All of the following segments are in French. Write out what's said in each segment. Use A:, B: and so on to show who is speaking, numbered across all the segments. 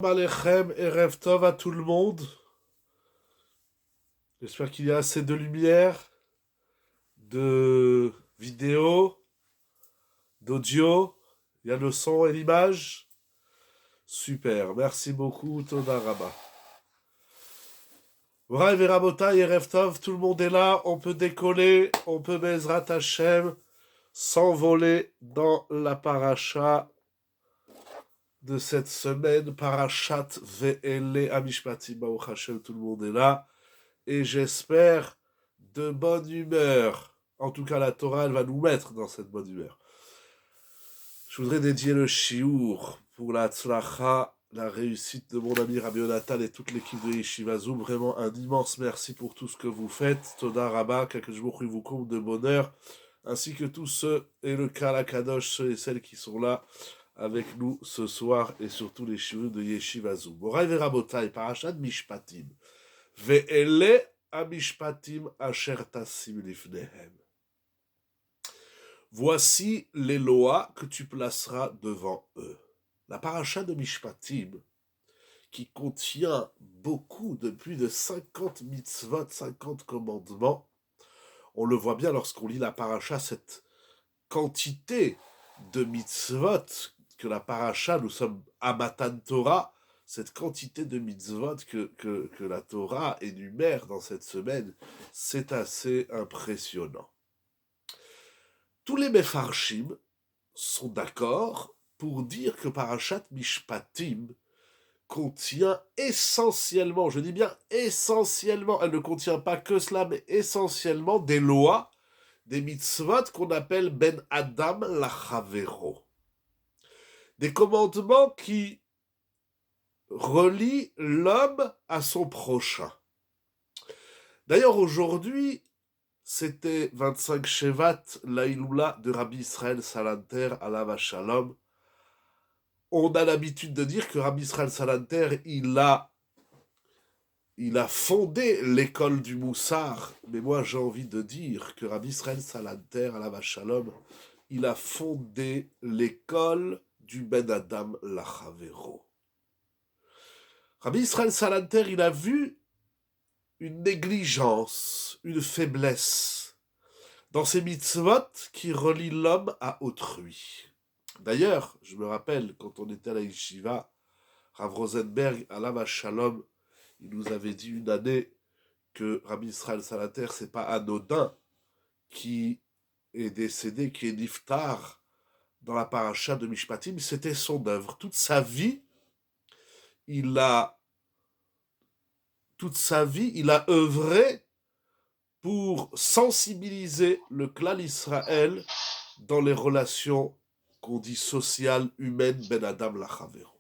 A: Alechem et Erev Tov à tout le monde. J'espère qu'il y a assez de lumière, de vidéo, d'audio. Il y a le son et l'image. Super, merci beaucoup, Toda Rabba. Brav et Rabotai et Erev Tov, tout le monde est là. On peut décoller, on peut Bezrat Hashem, s'envoler dans la paracha de cette semaine. Parachat Ve'ele Amishpatim Baruch Hashem, tout le monde est là. Et j'espère de bonne humeur. En tout cas, la Torah, elle va nous mettre dans cette bonne humeur. Je voudrais dédier le shiur pour la tzlacha, la réussite de mon ami Rabbi Yonatan et toute l'équipe de Yeshiva Zoom. Vraiment un immense merci pour tout ce que vous faites. Toda Rabba, que je vous compte de bonheur, ainsi que tous ceux et le Kala Kadosh, ceux et celles qui sont là avec nous ce soir et surtout les shiurim de Yeshiva Zoom. Moraï Verabotai, Parashat Mishpatim. Ve'ele amishpatim asher tasim lifnehem. Voici les lois que tu placeras devant eux. La paracha de Mishpatim, qui contient beaucoup de plus de 50 mitzvot, 50 commandements, on le voit bien lorsqu'on lit la paracha, cette quantité de mitzvot que la paracha, nous sommes à Matan Torah, cette quantité de mitzvot que la Torah énumère dans cette semaine, c'est assez impressionnant. Tous les Mefarshim sont d'accord pour dire que Parashat Mishpatim contient essentiellement, je dis bien essentiellement, elle ne contient pas que cela, mais essentiellement des lois, des mitzvot qu'on appelle Ben Adam Lachavero. Des commandements qui relie l'homme à son prochain. D'ailleurs, aujourd'hui, c'était 25 Shevat, l'Aïloula de Rabbi Israël Salanter, Alav Shalom. On a l'habitude de dire que Rabbi Israël Salanter, il a fondé l'école du Moussar, mais moi j'ai envie de dire que Rabbi Israël Salanter, Alav Shalom, il a fondé l'école du Ben Adam Lachavero. Rabbi Israël Salanter, il a vu une négligence, une faiblesse dans ces mitzvot qui relient l'homme à autrui. D'ailleurs, je me rappelle, quand on était à la Yeshiva, Rav Rosenberg, Alav Shalom, il nous avait dit une année que Rabbi Israël Salanter, c'est pas anodin qui est décédé, qui est niftar dans la paracha de Mishpatim, c'était son œuvre. Toute sa vie, il a œuvré pour sensibiliser le clan Israël dans les relations qu'on dit sociales, humaines, Ben Adam Lachavero.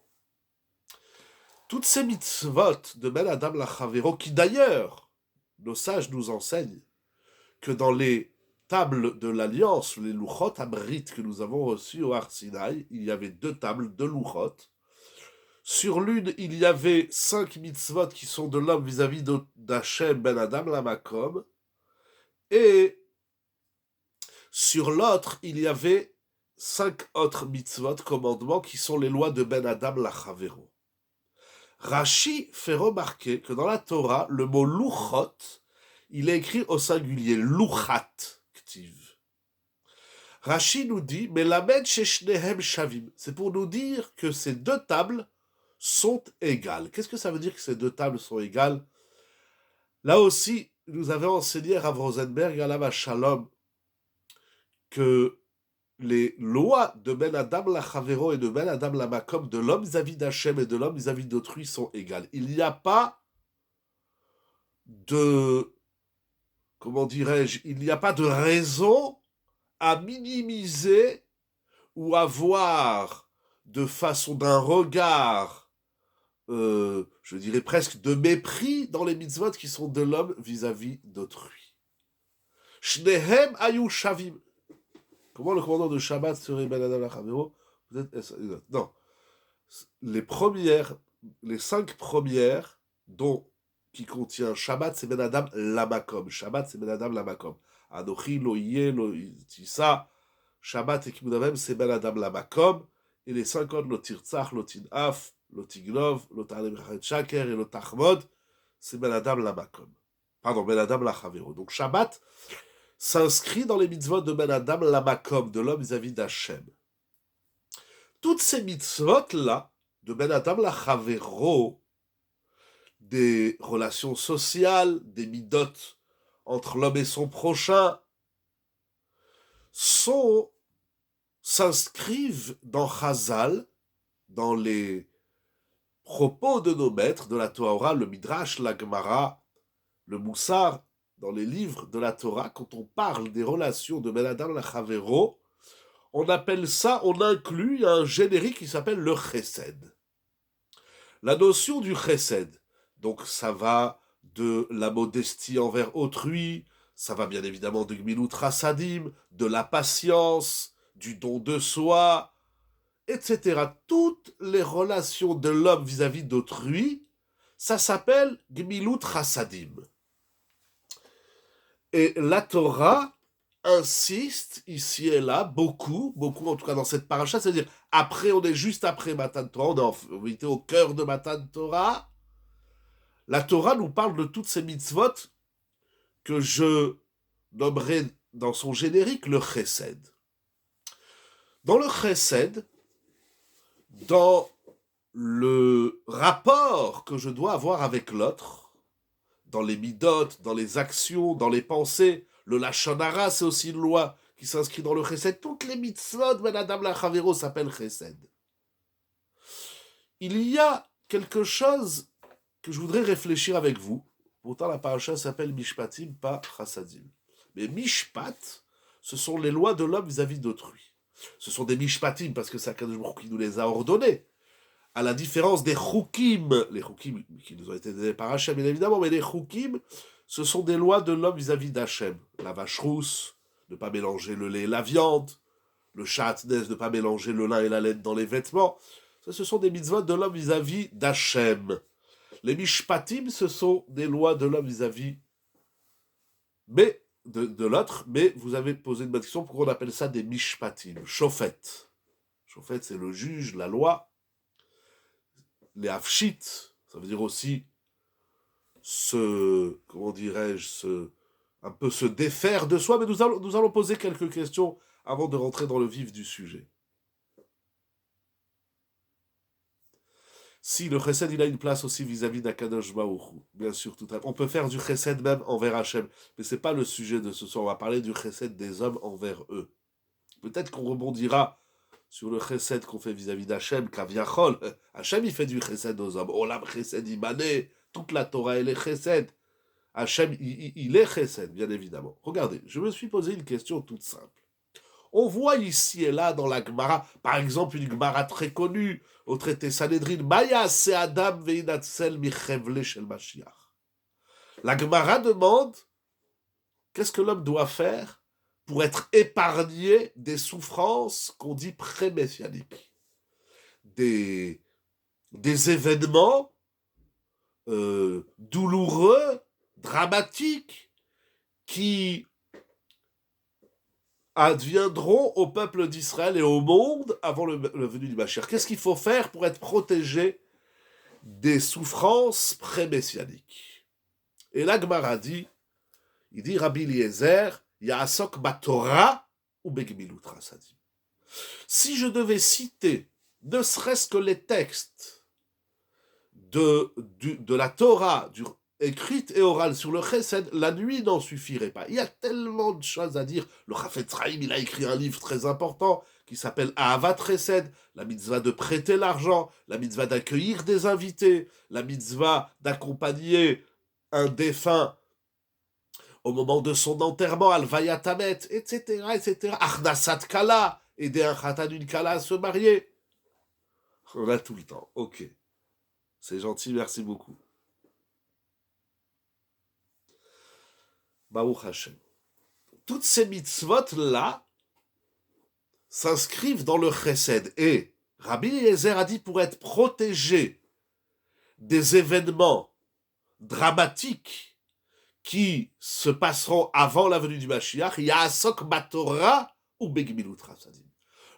A: Toutes ces mitzvot de Ben Adam Lachavero, qui d'ailleurs, nos sages nous enseignent que dans les tables de l'Alliance, les Luchot Abrit que nous avons reçues au Har Sinaï, il y avait 2 tables, 2 Luchot. Sur l'une, il y avait 5 mitzvot qui sont de l'homme vis-à-vis d'Hachem Ben Adam Lamakom. Et sur l'autre, il y avait 5 autres mitzvot, commandements, qui sont les lois de Ben Adam Lachavero. Rashi fait remarquer que dans la Torah, le mot luchot, il est écrit au singulier, luchat, ktiv. Rashi nous dit, melamed sheshnehem shavim. C'est pour nous dire que ces 2 tables sont égales. Qu'est-ce que ça veut dire que ces 2 tables sont égales? Là aussi, nous avait enseigné Rav Rosenberg, Alav Shalom, que les lois de Ben Adam Lachavero et de Ben Adam Lamakom, de l'homme vis-à-vis d'Hachem et de l'homme vis-à-vis d'autrui, sont égales. Il n'y a pas de, comment dirais-je, il n'y a pas de raison à minimiser ou à voir de façon d'un regard, je dirais presque de mépris dans les mitzvot qui sont de l'homme vis-à-vis d'autrui. Shnehem ayu shavim. Comment le commandant de Shabbat serait Ben Adam Lachavero? Non. Les 5 premières, dont qui contient Shabbat, c'est Ben Adam Lamakom. Shabbat, c'est Ben Adam Lamakom. Anochi, Lo Yeh, Lo Tissa. Shabbat et Kibud Avem, c'est Ben Adam Lamakom. Et les 5 autres, Lo Tirtzach, Lo Tinaf, Lotignov, Lotarne Berachet Shaker et Lotachmod, c'est Ben Adam Lamakom. Pardon, Ben Adam Lachavero. Donc Shabbat s'inscrit dans les mitzvot de Ben Adam Lamakom, de l'homme vis-à-vis d'Hachem. Toutes ces mitzvot-là, de Ben Adam Lachavero, des relations sociales, des midot entre l'homme et son prochain, s'inscrivent dans Chazal, dans les propos de nos maîtres de la Torah, le Midrash, la Gemara, le Moussar, dans les livres de la Torah, quand on parle des relations de Ben Adam Lachavero, on appelle ça, on inclut un générique qui s'appelle le Chesed. La notion du Chesed, donc ça va de la modestie envers autrui, ça va bien évidemment du Gmilut Chassadim, de la patience, du don de soi, etc. Toutes les relations de l'homme vis-à-vis d'autrui, ça s'appelle Gmilut Chassadim. Et la Torah insiste ici et là, beaucoup en tout cas dans cette paracha, c'est-à-dire après, on est juste après Matan Torah, on est en vérité au cœur de Matan Torah. La Torah nous parle de toutes ces mitzvot que je nommerai dans son générique le Chesed. Dans le Chesed, dans le rapport que je dois avoir avec l'autre, dans les midot, dans les actions, dans les pensées, le Lachon Hara, c'est aussi une loi qui s'inscrit dans le Chesed. Toutes les mitzvot, Ben Adam Lachavero, s'appellent Chesed. Il y a quelque chose que je voudrais réfléchir avec vous. Pourtant, la paracha s'appelle Mishpatim, pas Chassadim. Mais Mishpat, ce sont les lois de l'homme vis-à-vis d'autrui. Ce sont des Mishpatim, parce que c'est Akadosh Baruch Hu qui nous les a ordonnés. À la différence des Chukim, les Chukim qui nous ont été donnés par Hachem, bien évidemment, mais les Chukim, ce sont des lois de l'homme vis-à-vis d'Hachem. La vache rousse, ne pas mélanger le lait et la viande, le Shatnez, ne pas mélanger le lin et la laine dans les vêtements. Ça, ce sont des mitzvot de l'homme vis-à-vis d'Hachem. Les Mishpatim, ce sont des lois de l'homme vis-à-vis mais de l'autre, mais vous avez posé une bonne question, pourquoi on appelle ça des Mishpatim? Shofet. Shofet, c'est le juge, la loi. Les Hafshit, ça veut dire aussi comment dirais-je, un peu se défaire de soi, mais nous allons poser quelques questions avant de rentrer dans le vif du sujet. Si le chesed, il a une place aussi vis-à-vis d'Akadosh Baruch Hu, bien sûr, tout à fait. On peut faire du chesed même envers Hachem, mais c'est pas le sujet de ce soir. On va parler du chesed des hommes envers eux. Peut-être qu'on rebondira sur le chesed qu'on fait vis-à-vis d'Hachem, Kaviachol. Hachem, il fait du chesed aux hommes. Olam chesed imané, toute la Torah, elle est chesed. Hachem, il est chesed, bien évidemment. Regardez, je me suis posé une question toute simple. On voit ici et là dans la Gemara, par exemple une Gemara très connue au traité Sanhedrin, Maya se Adam veinatzel michevle shel Mashiach. La Gemara demande qu'est-ce que l'homme doit faire pour être épargné des souffrances qu'on dit pré-messianiques, des événements douloureux, dramatiques, qui adviendront au peuple d'Israël et au monde avant le venue du Mashiach. Qu'est-ce qu'il faut faire pour être protégé des souffrances pré-messianiques? Et la Gemara dit, il dit Rabbi Eliezer, Ya'asok baTorah ou begmilut Chassadim. Si je devais citer, ne serait-ce que les textes de la Torah, écrite et orale sur le chesed, la nuit n'en suffirait pas. Il y a tellement de choses à dire. Le Chafetz Chaim, il a écrit un livre très important qui s'appelle Ahavat Chesed, la mitzvah de prêter l'argent, la mitzvah d'accueillir des invités, la mitzvah d'accompagner un défunt au moment de son enterrement, Alvayat Hamet, etc., etc. Achnasat Kala, aider un Khatan, une Kala à se marier. On a tout le temps. Ok. C'est gentil, merci beaucoup. Baruch Hashem. Toutes ces mitzvot-là s'inscrivent dans le chesed. Et Rabbi Eliezer a dit pour être protégé des événements dramatiques qui se passeront avant la venue du Mashiach, Ya'asok baTorah ou begmilut Chassadim.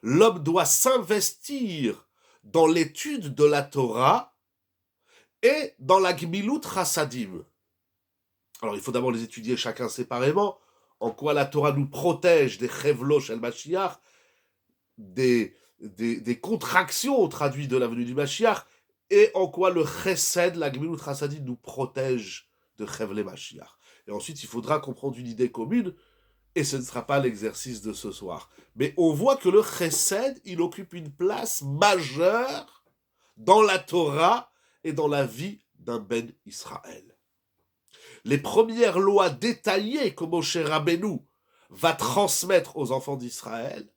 A: L'homme doit s'investir dans l'étude de la Torah et dans la Gmilut Chassadim. Alors, il faut d'abord les étudier chacun séparément, en quoi la Torah nous protège des Chevlo Shel Mashiach, des contractions traduites de la venue du Mashiach, et en quoi le Chesed, la Gmilut Chassadim, nous protège de Chevle Mashiach. Et ensuite, il faudra comprendre une idée commune, et ce ne sera pas l'exercice de ce soir. Mais on voit que le Chesed, il occupe une place majeure dans la Torah et dans la vie d'un Ben Israël. Les premières lois détaillées que Moshe Rabbeinu va transmettre aux enfants d'Israël,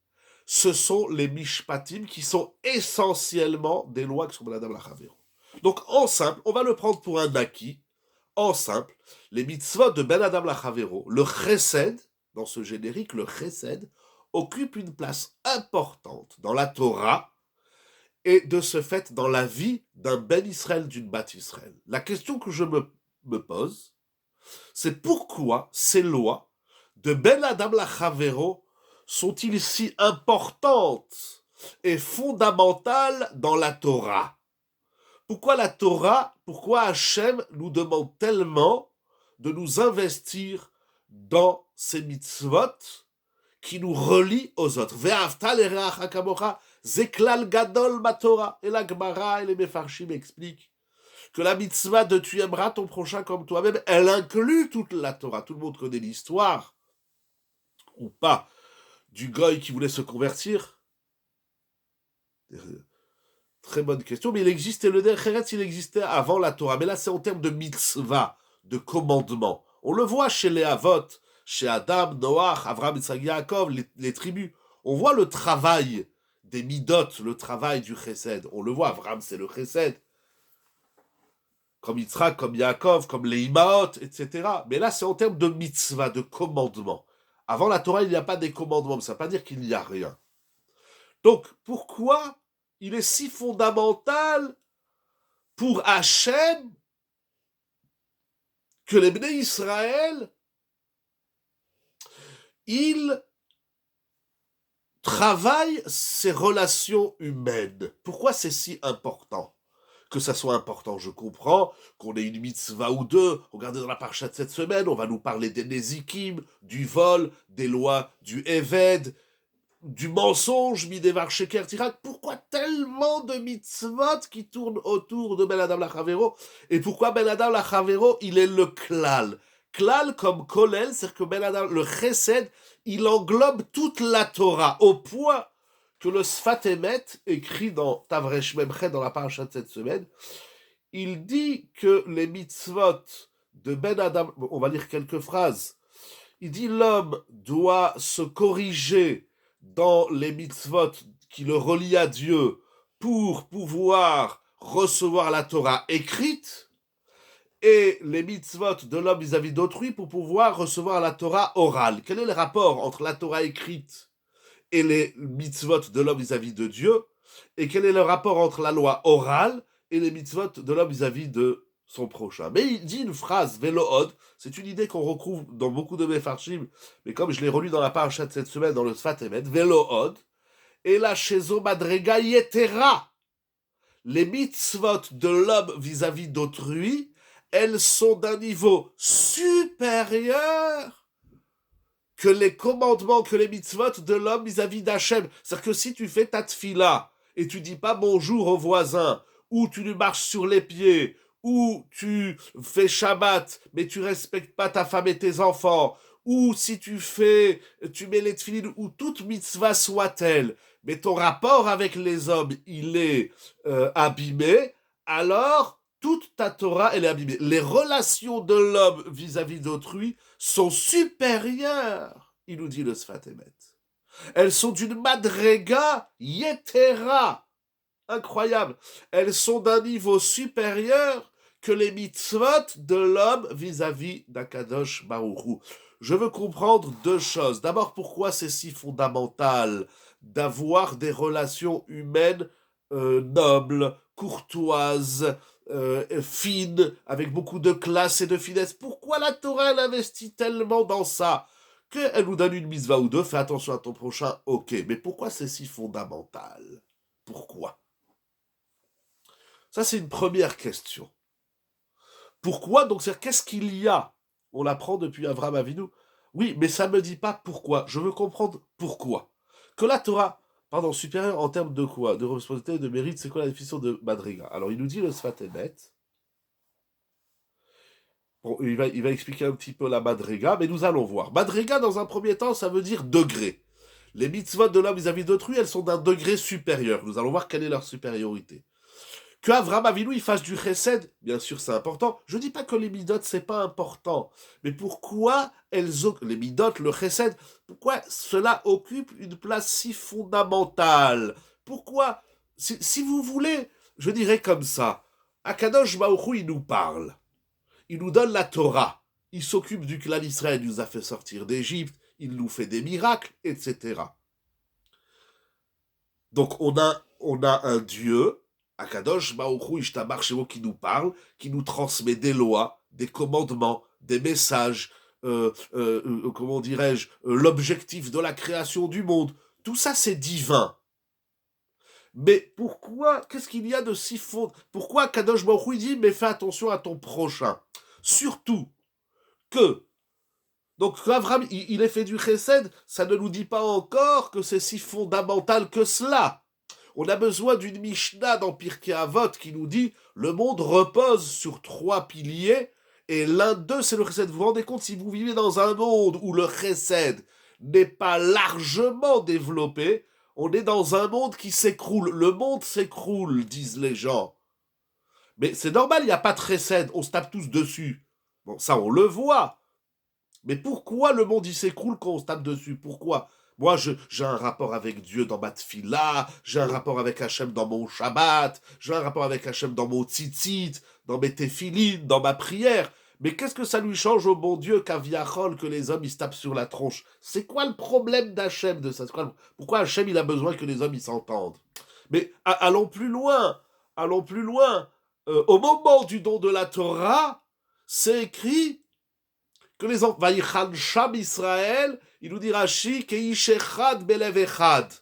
A: ce sont les Mishpatim qui sont essentiellement des lois qui sont Ben Adam Lachavero. Donc en simple, on va le prendre pour un acquis, en simple, les mitzvot de Ben Adam Lachavero, le Chesed, dans ce générique, le Chesed, occupe une place importante dans la Torah et de ce fait dans la vie d'un Ben Israël, d'une Bat Israël. La question que je me pose, c'est pourquoi ces lois de Ben Adam Lachavero sont-ils si importantes et fondamentales dans la Torah? Pourquoi la Torah, pourquoi Hachem nous demande tellement de nous investir dans ces mitzvot qui nous relient aux autres? Ve'afta l'ereacha kamocha, zeklal gadol matora. Et la Gemara et les Mefarshim expliquent que la mitzvah de tu aimeras ton prochain comme toi-même, elle inclut toute la Torah. Tout le monde connaît l'histoire, ou pas, du goy qui voulait se convertir. Très bonne question, mais il existait le Der Eretz, il existait avant la Torah. Mais là, c'est en termes de mitzvah, de commandement. On le voit chez les Avot, chez Adam, Noach, Avraham, Yitzhak, Yaakov, les tribus. On voit le travail des midot, le travail du chesed. On le voit, Avraham, c'est le chesed. Comme Yitzhak, comme Yaakov, comme les Imaot, etc. Mais là, c'est en termes de mitzvah, de commandement. Avant la Torah, il n'y a pas des commandements, mais ça ne veut pas dire qu'il n'y a rien. Donc, pourquoi il est si fondamental pour Hachem que les Bnei Israël, ils travaillent ces relations humaines? Pourquoi c'est si important? Que ça soit important, je comprends qu'on ait une mitzvah ou deux. Regardez dans la parcha de cette semaine, on va nous parler des Nezikim, du vol, des lois du Eved, du mensonge, Midevar Sheker Tirak. Pourquoi tellement de mitzvot qui tournent autour de Ben Adam Lachavero? Et pourquoi Ben Adam Lachavero, il est le klal? Klal comme kolel, c'est-à-dire que Ben Adam, le chesed, il englobe toute la Torah, au point que le Sfat Emet, écrit dans Tavresh Memchet, dans la paracha de cette semaine, il dit que les mitzvot de Ben Adam, on va lire quelques phrases, il dit l'homme doit se corriger dans les mitzvot qui le relient à Dieu pour pouvoir recevoir la Torah écrite, et les mitzvot de l'homme vis-à-vis d'autrui pour pouvoir recevoir la Torah orale. Quel est le rapport entre la Torah écrite et les mitzvot de l'homme vis-à-vis de Dieu? Et quel est le rapport entre la loi orale et les mitzvot de l'homme vis-à-vis de son prochain? Mais il dit une phrase, Velood, c'est une idée qu'on retrouve dans beaucoup de Mefarshim, mais comme je l'ai relu dans la paracha de cette semaine, dans le Sfat Emet, Velood, et la Shezo Madrega Yetera, les mitzvot de l'homme vis-à-vis d'autrui, elles sont d'un niveau supérieur que les commandements, que les mitzvot de l'homme vis-à-vis d'Hachem. C'est-à-dire que si tu fais ta tfila et tu dis pas bonjour au voisin, ou tu lui marches sur les pieds, ou tu fais Shabbat, mais tu respectes pas ta femme et tes enfants, ou si tu mets les tfilines, ou toute mitzvah soit-elle, mais ton rapport avec les hommes, il est abîmé, alors toute ta Torah, elle est abîmée. Les relations de l'homme vis-à-vis d'autrui sont supérieures, il nous dit le Sfat Emet. Elles sont d'une madrega yetera, incroyable. Elles sont d'un niveau supérieur que les mitzvot de l'homme vis-à-vis d'Akadosh Baruch Hu. Je veux comprendre deux choses. D'abord, pourquoi c'est si fondamental d'avoir des relations humaines nobles, courtoises, fines, avec beaucoup de classe et de finesse. Pourquoi la Torah, elle investit tellement dans ça? Qu'elle nous donne une mitzvah ou deux, fais attention à ton prochain, ok. Mais pourquoi c'est si fondamental? Pourquoi? Ça, c'est une première question. Pourquoi? Donc, c'est qu'est-ce qu'il y a? On l'apprend depuis Avraham Avinu. Oui, mais ça ne me dit pas pourquoi. Je veux comprendre pourquoi. Que la Torah, pardon, supérieure en termes de quoi? De responsabilité et de mérite, c'est quoi la définition de Madriga? Alors, il nous dit le Sfat Emet. Bon, il va expliquer un petit peu la Madriga, mais nous allons voir. Madriga, dans un premier temps, ça veut dire degré. Les mitzvot de l'homme vis-à-vis d'autrui, elles sont d'un degré supérieur. Nous allons voir quelle est leur supériorité. Que Avraham Avinu il fasse du chesed, bien sûr c'est important. Je dis pas que les midot c'est pas important, mais pourquoi les midot, le chesed, pourquoi cela occupe une place si fondamentale? Pourquoi, si vous voulez, je dirais comme ça, Akadosh Baruch Hu, il nous parle, il nous donne la Torah, il s'occupe du clan Israël, il nous a fait sortir d'Égypte, il nous fait des miracles, etc. Donc on a un Dieu, Akadosh Baruch Hu Ishtabach Shemo, qui nous parle, qui nous transmet des lois, des commandements, des messages, comment dirais-je, l'objectif de la création du monde. Tout ça c'est divin. Mais pourquoi, qu'est-ce qu'il y a de si fond? Pourquoi Akadosh Baruch Hu dit mais fais attention à ton prochain? Surtout que donc Abraham, il est fait du chesed, ça ne nous dit pas encore que c'est si fondamental que cela. On a besoin d'une Mishnah dans Pirkei Avot qui nous dit le monde repose sur 3 piliers et l'un d'eux c'est le chesed. Vous vous rendez compte, si vous vivez dans un monde où le chesed n'est pas largement développé, on est dans un monde qui s'écroule. Le monde s'écroule, disent les gens. Mais c'est normal, il n'y a pas de chesed, on se tape tous dessus. Bon, ça on le voit. Mais pourquoi le monde il s'écroule quand on se tape dessus? Pourquoi? Moi, j'ai un rapport avec Dieu dans ma tfila, j'ai un rapport avec Hachem dans mon Shabbat, j'ai un rapport avec Hachem dans mon tzitzit, dans mes téphilines, dans ma prière. Mais qu'est-ce que ça lui change au bon Dieu qu'Aviachol, que les hommes ils se tapent sur la tronche? C'est quoi le problème d'Hachem de ça? Pourquoi Hachem il a besoin que les hommes ils s'entendent? Mais allons plus loin, allons plus loin. Au moment du don de la Torah, c'est écrit que les enfants, Vaïchan Sham Israël, il nous dit Rashi, Keish Echad Belev Echad.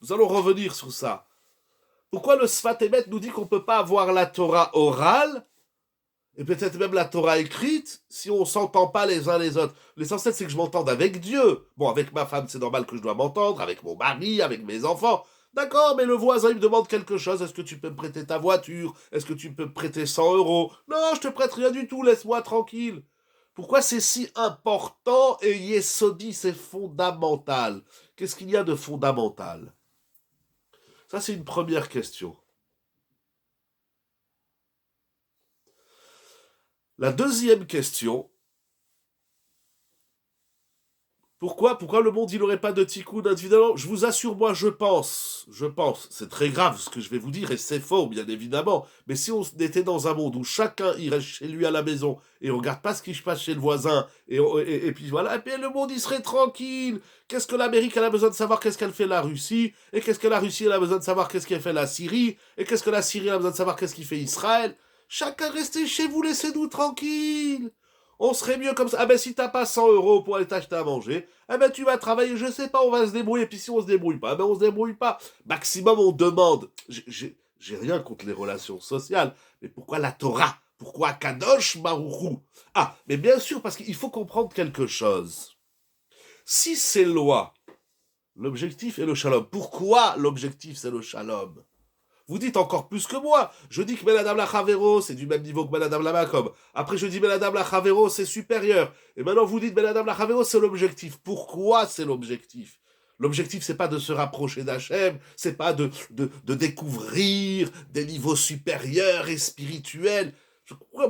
A: Nous allons revenir sur ça. Pourquoi le Sfat Emet nous dit qu'on ne peut pas avoir la Torah orale, et peut-être même la Torah écrite, si on ne s'entend pas les uns les autres? L'essentiel, c'est que je m'entende avec Dieu. Bon, avec ma femme, c'est normal que je dois m'entendre, avec mon mari, avec mes enfants. D'accord, mais le voisin, il me demande quelque chose. Est-ce que tu peux me prêter ta voiture? Est-ce que tu peux me prêter 100 euros? Non, je te prête rien du tout, laisse-moi tranquille. Pourquoi c'est si important et Yesodi, c'est fondamental? Qu'est-ce qu'il y a de fondamental? Ça, c'est une première question. La deuxième question, pourquoi le monde il n'aurait pas de tikkun individuellement? Je vous assure, moi je pense, c'est très grave ce que je vais vous dire et c'est faux bien évidemment, mais si on était dans un monde où chacun il reste chez lui à la maison et on regarde pas ce qui se passe chez le voisin et puis voilà, et puis le monde il serait tranquille. Qu'est-ce que l'Amérique elle a besoin de savoir? Qu'est-ce qu'elle fait la Russie? Et qu'est-ce que la Russie elle a besoin de savoir? Qu'est-ce qu'elle fait la Syrie? Et qu'est-ce que la Syrie a besoin de savoir? Qu'est-ce qu'il fait Israël? Chacun restez chez vous, laissez-nous tranquilles. On serait mieux comme ça. Ah ben si t'as pas 100 euros pour aller t'acheter à manger, ah ben tu vas travailler, je sais pas, on va se débrouiller. Puis si on se débrouille pas, ah ben on se débrouille pas. Maximum on demande. J'ai rien contre les relations sociales, mais pourquoi la Torah? Pourquoi Kadosh Baruch Hu? Ah, mais bien sûr, parce qu'il faut comprendre quelque chose. Si c'est loi, l'objectif est le shalom. Pourquoi l'objectif c'est le shalom? Vous dites encore plus que moi. Je dis que Ben Adam la Chavero, c'est du même niveau que Ben Adam la Makom. Après, je dis Ben Adam la Chavero, c'est supérieur. Et maintenant, vous dites Ben Adam la Chavero, c'est l'objectif. Pourquoi c'est l'objectif? L'objectif, c'est pas de se rapprocher d'Hachem, c'est pas de découvrir des niveaux supérieurs et spirituels.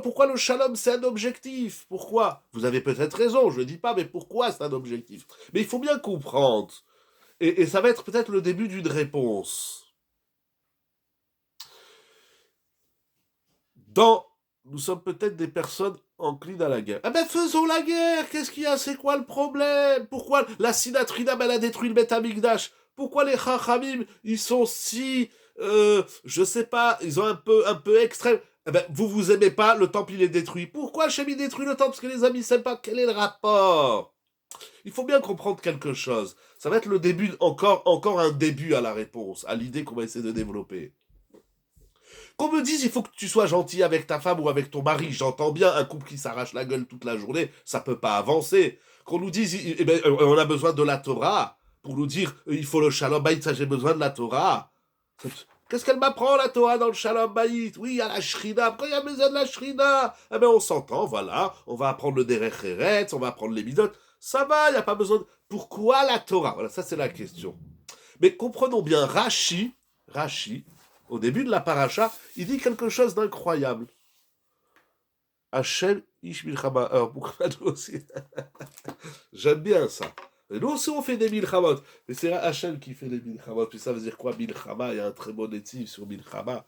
A: Pourquoi le shalom, c'est un objectif? Pourquoi? Vous avez peut-être raison, je ne dis pas, mais pourquoi c'est un objectif? Mais il faut bien comprendre. Et ça va être peut-être le début d'une réponse. Nous sommes peut-être des personnes enclines à la guerre. Ah ben faisons la guerre. Qu'est-ce qu'il y a? C'est quoi le problème? Pourquoi la Sinatrinam elle a détruit le Beth Amikdash? Pourquoi les Chachamim ils sont si je sais pas, ils ont un peu extrême? Eh ben vous aimez pas, le temple il est détruit. Pourquoi Hachem il détruit le temple? Parce que les amis s'aiment pas. Quel est le rapport? Il faut bien comprendre quelque chose. Ça va être le début, encore un début à la réponse, à l'idée qu'on va essayer de développer. Qu'on me dise, il faut que tu sois gentil avec ta femme ou avec ton mari, j'entends bien, un couple qui s'arrache la gueule toute la journée, ça peut pas avancer. Qu'on nous dise, on a besoin de la Torah, pour nous dire, il faut le shalom bayit, ça j'ai besoin de la Torah. Qu'est-ce qu'elle m'apprend, la Torah, dans le shalom bayit? Oui, il y a la shrina, pourquoi il y a besoin de la shrina? Eh ben, on s'entend, voilà, on va apprendre le derech eretz, on va apprendre les midot, ça va, il n'y a pas besoin de... Pourquoi la Torah? Voilà, ça c'est la question. Mais comprenons bien, Rashi, au début de la paracha, il dit quelque chose d'incroyable. Hachem ish milchama. Alors pourquoi nous aussi? J'aime bien ça. Et nous aussi on fait des milchamot. Mais c'est Hachem qui fait les milchamot. Puis ça veut dire quoi, milchama? Il y a un très bon étif sur milchama.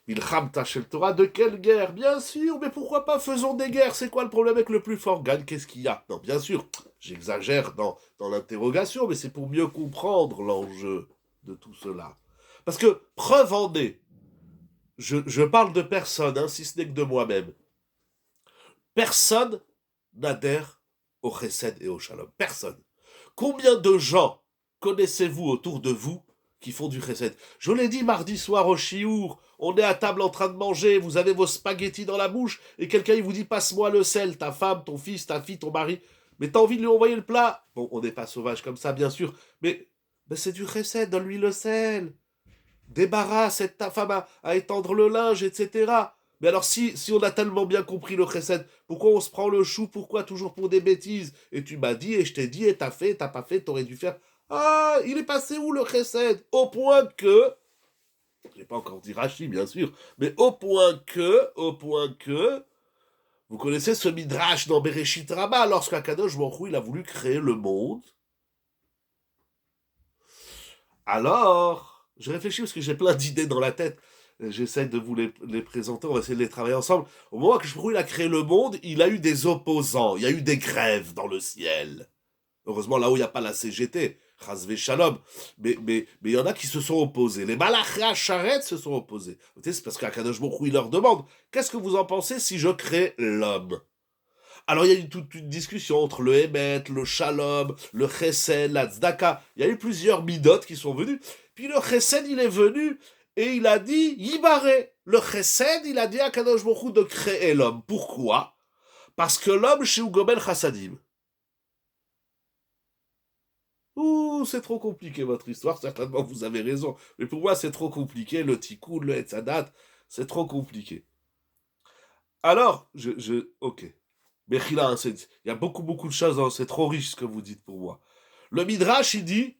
A: Milcham Tachel Torah, de quelle guerre? Bien sûr, mais pourquoi pas faisons des guerres? C'est quoi le problème avec le plus fort gagne? Qu'est-ce qu'il y a? Non, bien sûr, j'exagère dans l'interrogation, mais c'est pour mieux comprendre l'enjeu de tout cela. Parce que, preuve en est, je parle de personne, hein, si ce n'est que de moi-même. Personne n'adhère au chesed et au shalom. Personne. Combien de gens connaissez-vous autour de vous qui font du chesed? Je l'ai dit mardi soir au chiour, on est à table en train de manger, vous avez vos spaghettis dans la bouche, et quelqu'un il vous dit passe-moi le sel, ta femme, ton fils, ta fille, ton mari, mais t'as envie de lui envoyer le plat. Bon, on n'est pas sauvage comme ça, bien sûr, mais c'est du chesed, donne-lui le sel. Débarrasse, aide ta femme à étendre le linge, etc. Mais alors si on a tellement bien compris le chesed, pourquoi on se prend le chou? Pourquoi toujours pour des bêtises? Et tu m'as dit, et je t'ai dit, et t'as fait, t'as pas fait, t'aurais dû faire. Ah, il est passé où le chesed? Au point que, j'ai pas encore dit Rashi bien sûr, mais au point que, vous connaissez ce midrash dans Bereshit Rabbah, lorsqu'Akadosh Baruch Hu, il a voulu créer le monde. Alors, je réfléchis parce que j'ai plein d'idées dans la tête. J'essaie de vous les présenter, on va essayer de les travailler ensemble. Au moment où il a créé le monde, il a eu des opposants, il y a eu des grèves dans le ciel. Heureusement, là où il n'y a pas la CGT, Chazvé Shalom. Mais il y en a qui se sont opposés. Les Malachei Hacharet se sont opposés. C'est parce qu'Akadosh Baruch Hu, il leur demande, qu'est-ce que vous en pensez si je crée l'homme? Alors il y a eu toute une discussion entre le Hémet, le Shalom, le Chesed, la Tzedaka. Il y a eu plusieurs midotes qui sont venus. Puis le Chesed, il est venu et il a dit Yibare. Le Chesed, il a dit à Kadosh Baruch Hu de créer l'homme. Pourquoi? Parce que l'homme, chez Ugomel Chassadim. Ouh, c'est trop compliqué votre histoire, certainement vous avez raison. Mais pour moi, c'est trop compliqué. Le Tikkun, le Etzadat, c'est trop compliqué. Alors, ok. Mechila, il y a beaucoup de choses, c'est trop riche ce que vous dites pour moi. Le Midrash, il dit,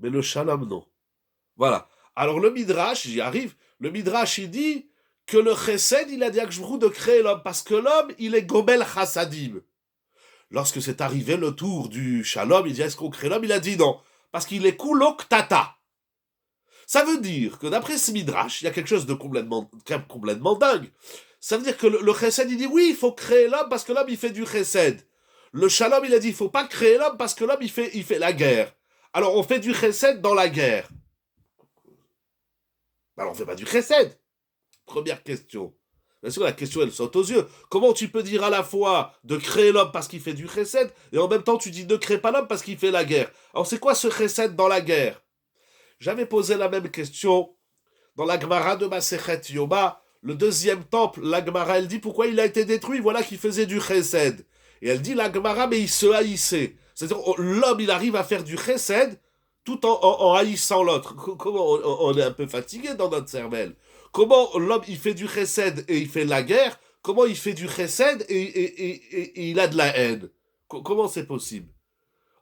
A: mais le Shalom, non. Voilà. Alors le Midrash, j'y arrive, le Midrash, il dit que le Chesed, il a dit à Kshvrout de créer l'homme, parce que l'homme, il est Gomel Chassadim. Lorsque c'est arrivé le tour du Shalom, il dit, est-ce qu'on crée l'homme? Il a dit non, parce qu'il est Kulok Tata. Ça veut dire que d'après ce Midrash, il y a quelque chose de complètement dingue. Ça veut dire que le chesed, il dit oui, il faut créer l'homme parce que l'homme, il fait du chesed. Le shalom, il a dit il faut pas créer l'homme parce que l'homme, il fait la guerre. Alors, on fait du chesed dans la guerre. Alors, on fait pas du chesed. Première question. Bien sûr, la question, elle saute aux yeux. Comment tu peux dire à la fois de créer l'homme parce qu'il fait du chesed et en même temps, tu dis ne crée pas l'homme parce qu'il fait la guerre? Alors, c'est quoi ce chesed dans la guerre? J'avais posé la même question dans la Gemara de Masechet Yoma. Le deuxième temple, la Gemara, elle dit pourquoi il a été détruit, voilà qu'il faisait du chesed. Et elle dit, la Gemara, mais il se haïssait. C'est-à-dire, l'homme, il arrive à faire du chesed tout en haïssant l'autre. Comment on est un peu fatigué dans notre cervelle. Comment l'homme, il fait du chesed et il fait la guerre, comment il fait du chesed et il a de la haine. Comment c'est possible?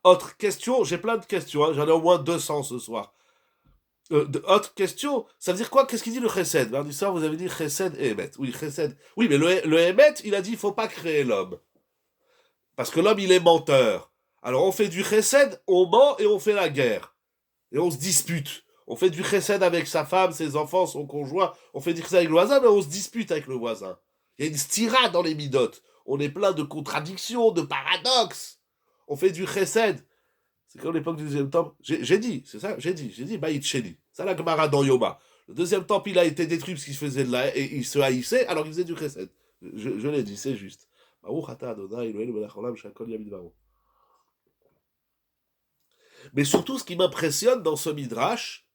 A: Autre question, j'ai plein de questions, hein, j'en ai au moins 200 ce soir. Autre question, ça veut dire quoi? Qu'est-ce qu'il dit le chesed? Mardi soir, vous avez dit chesed et Emet. Oui, chesed. Oui, mais le Emet, il a dit il faut pas créer l'homme. Parce que l'homme, il est menteur. Alors on fait du chesed, on ment et on fait la guerre. Et on se dispute. On fait du chesed avec sa femme, ses enfants, son conjoint. On fait du chesed avec le voisin, mais on se dispute avec le voisin. Il y a une stira dans les midotes. On est plein de contradictions, de paradoxes. On fait du chesed. C'est comme l'époque du deuxième temple. J'ai dit, c'est ça, j'ai dit, Baït Sheni. Ça, la Gemara dans Yoma. Le deuxième temple, il a été détruit parce qu'il faisait de la et il se haïssait, alors il faisait du chesed. Je l'ai dit, c'est juste. Mais surtout, ce qui m'impressionne dans ce midrash,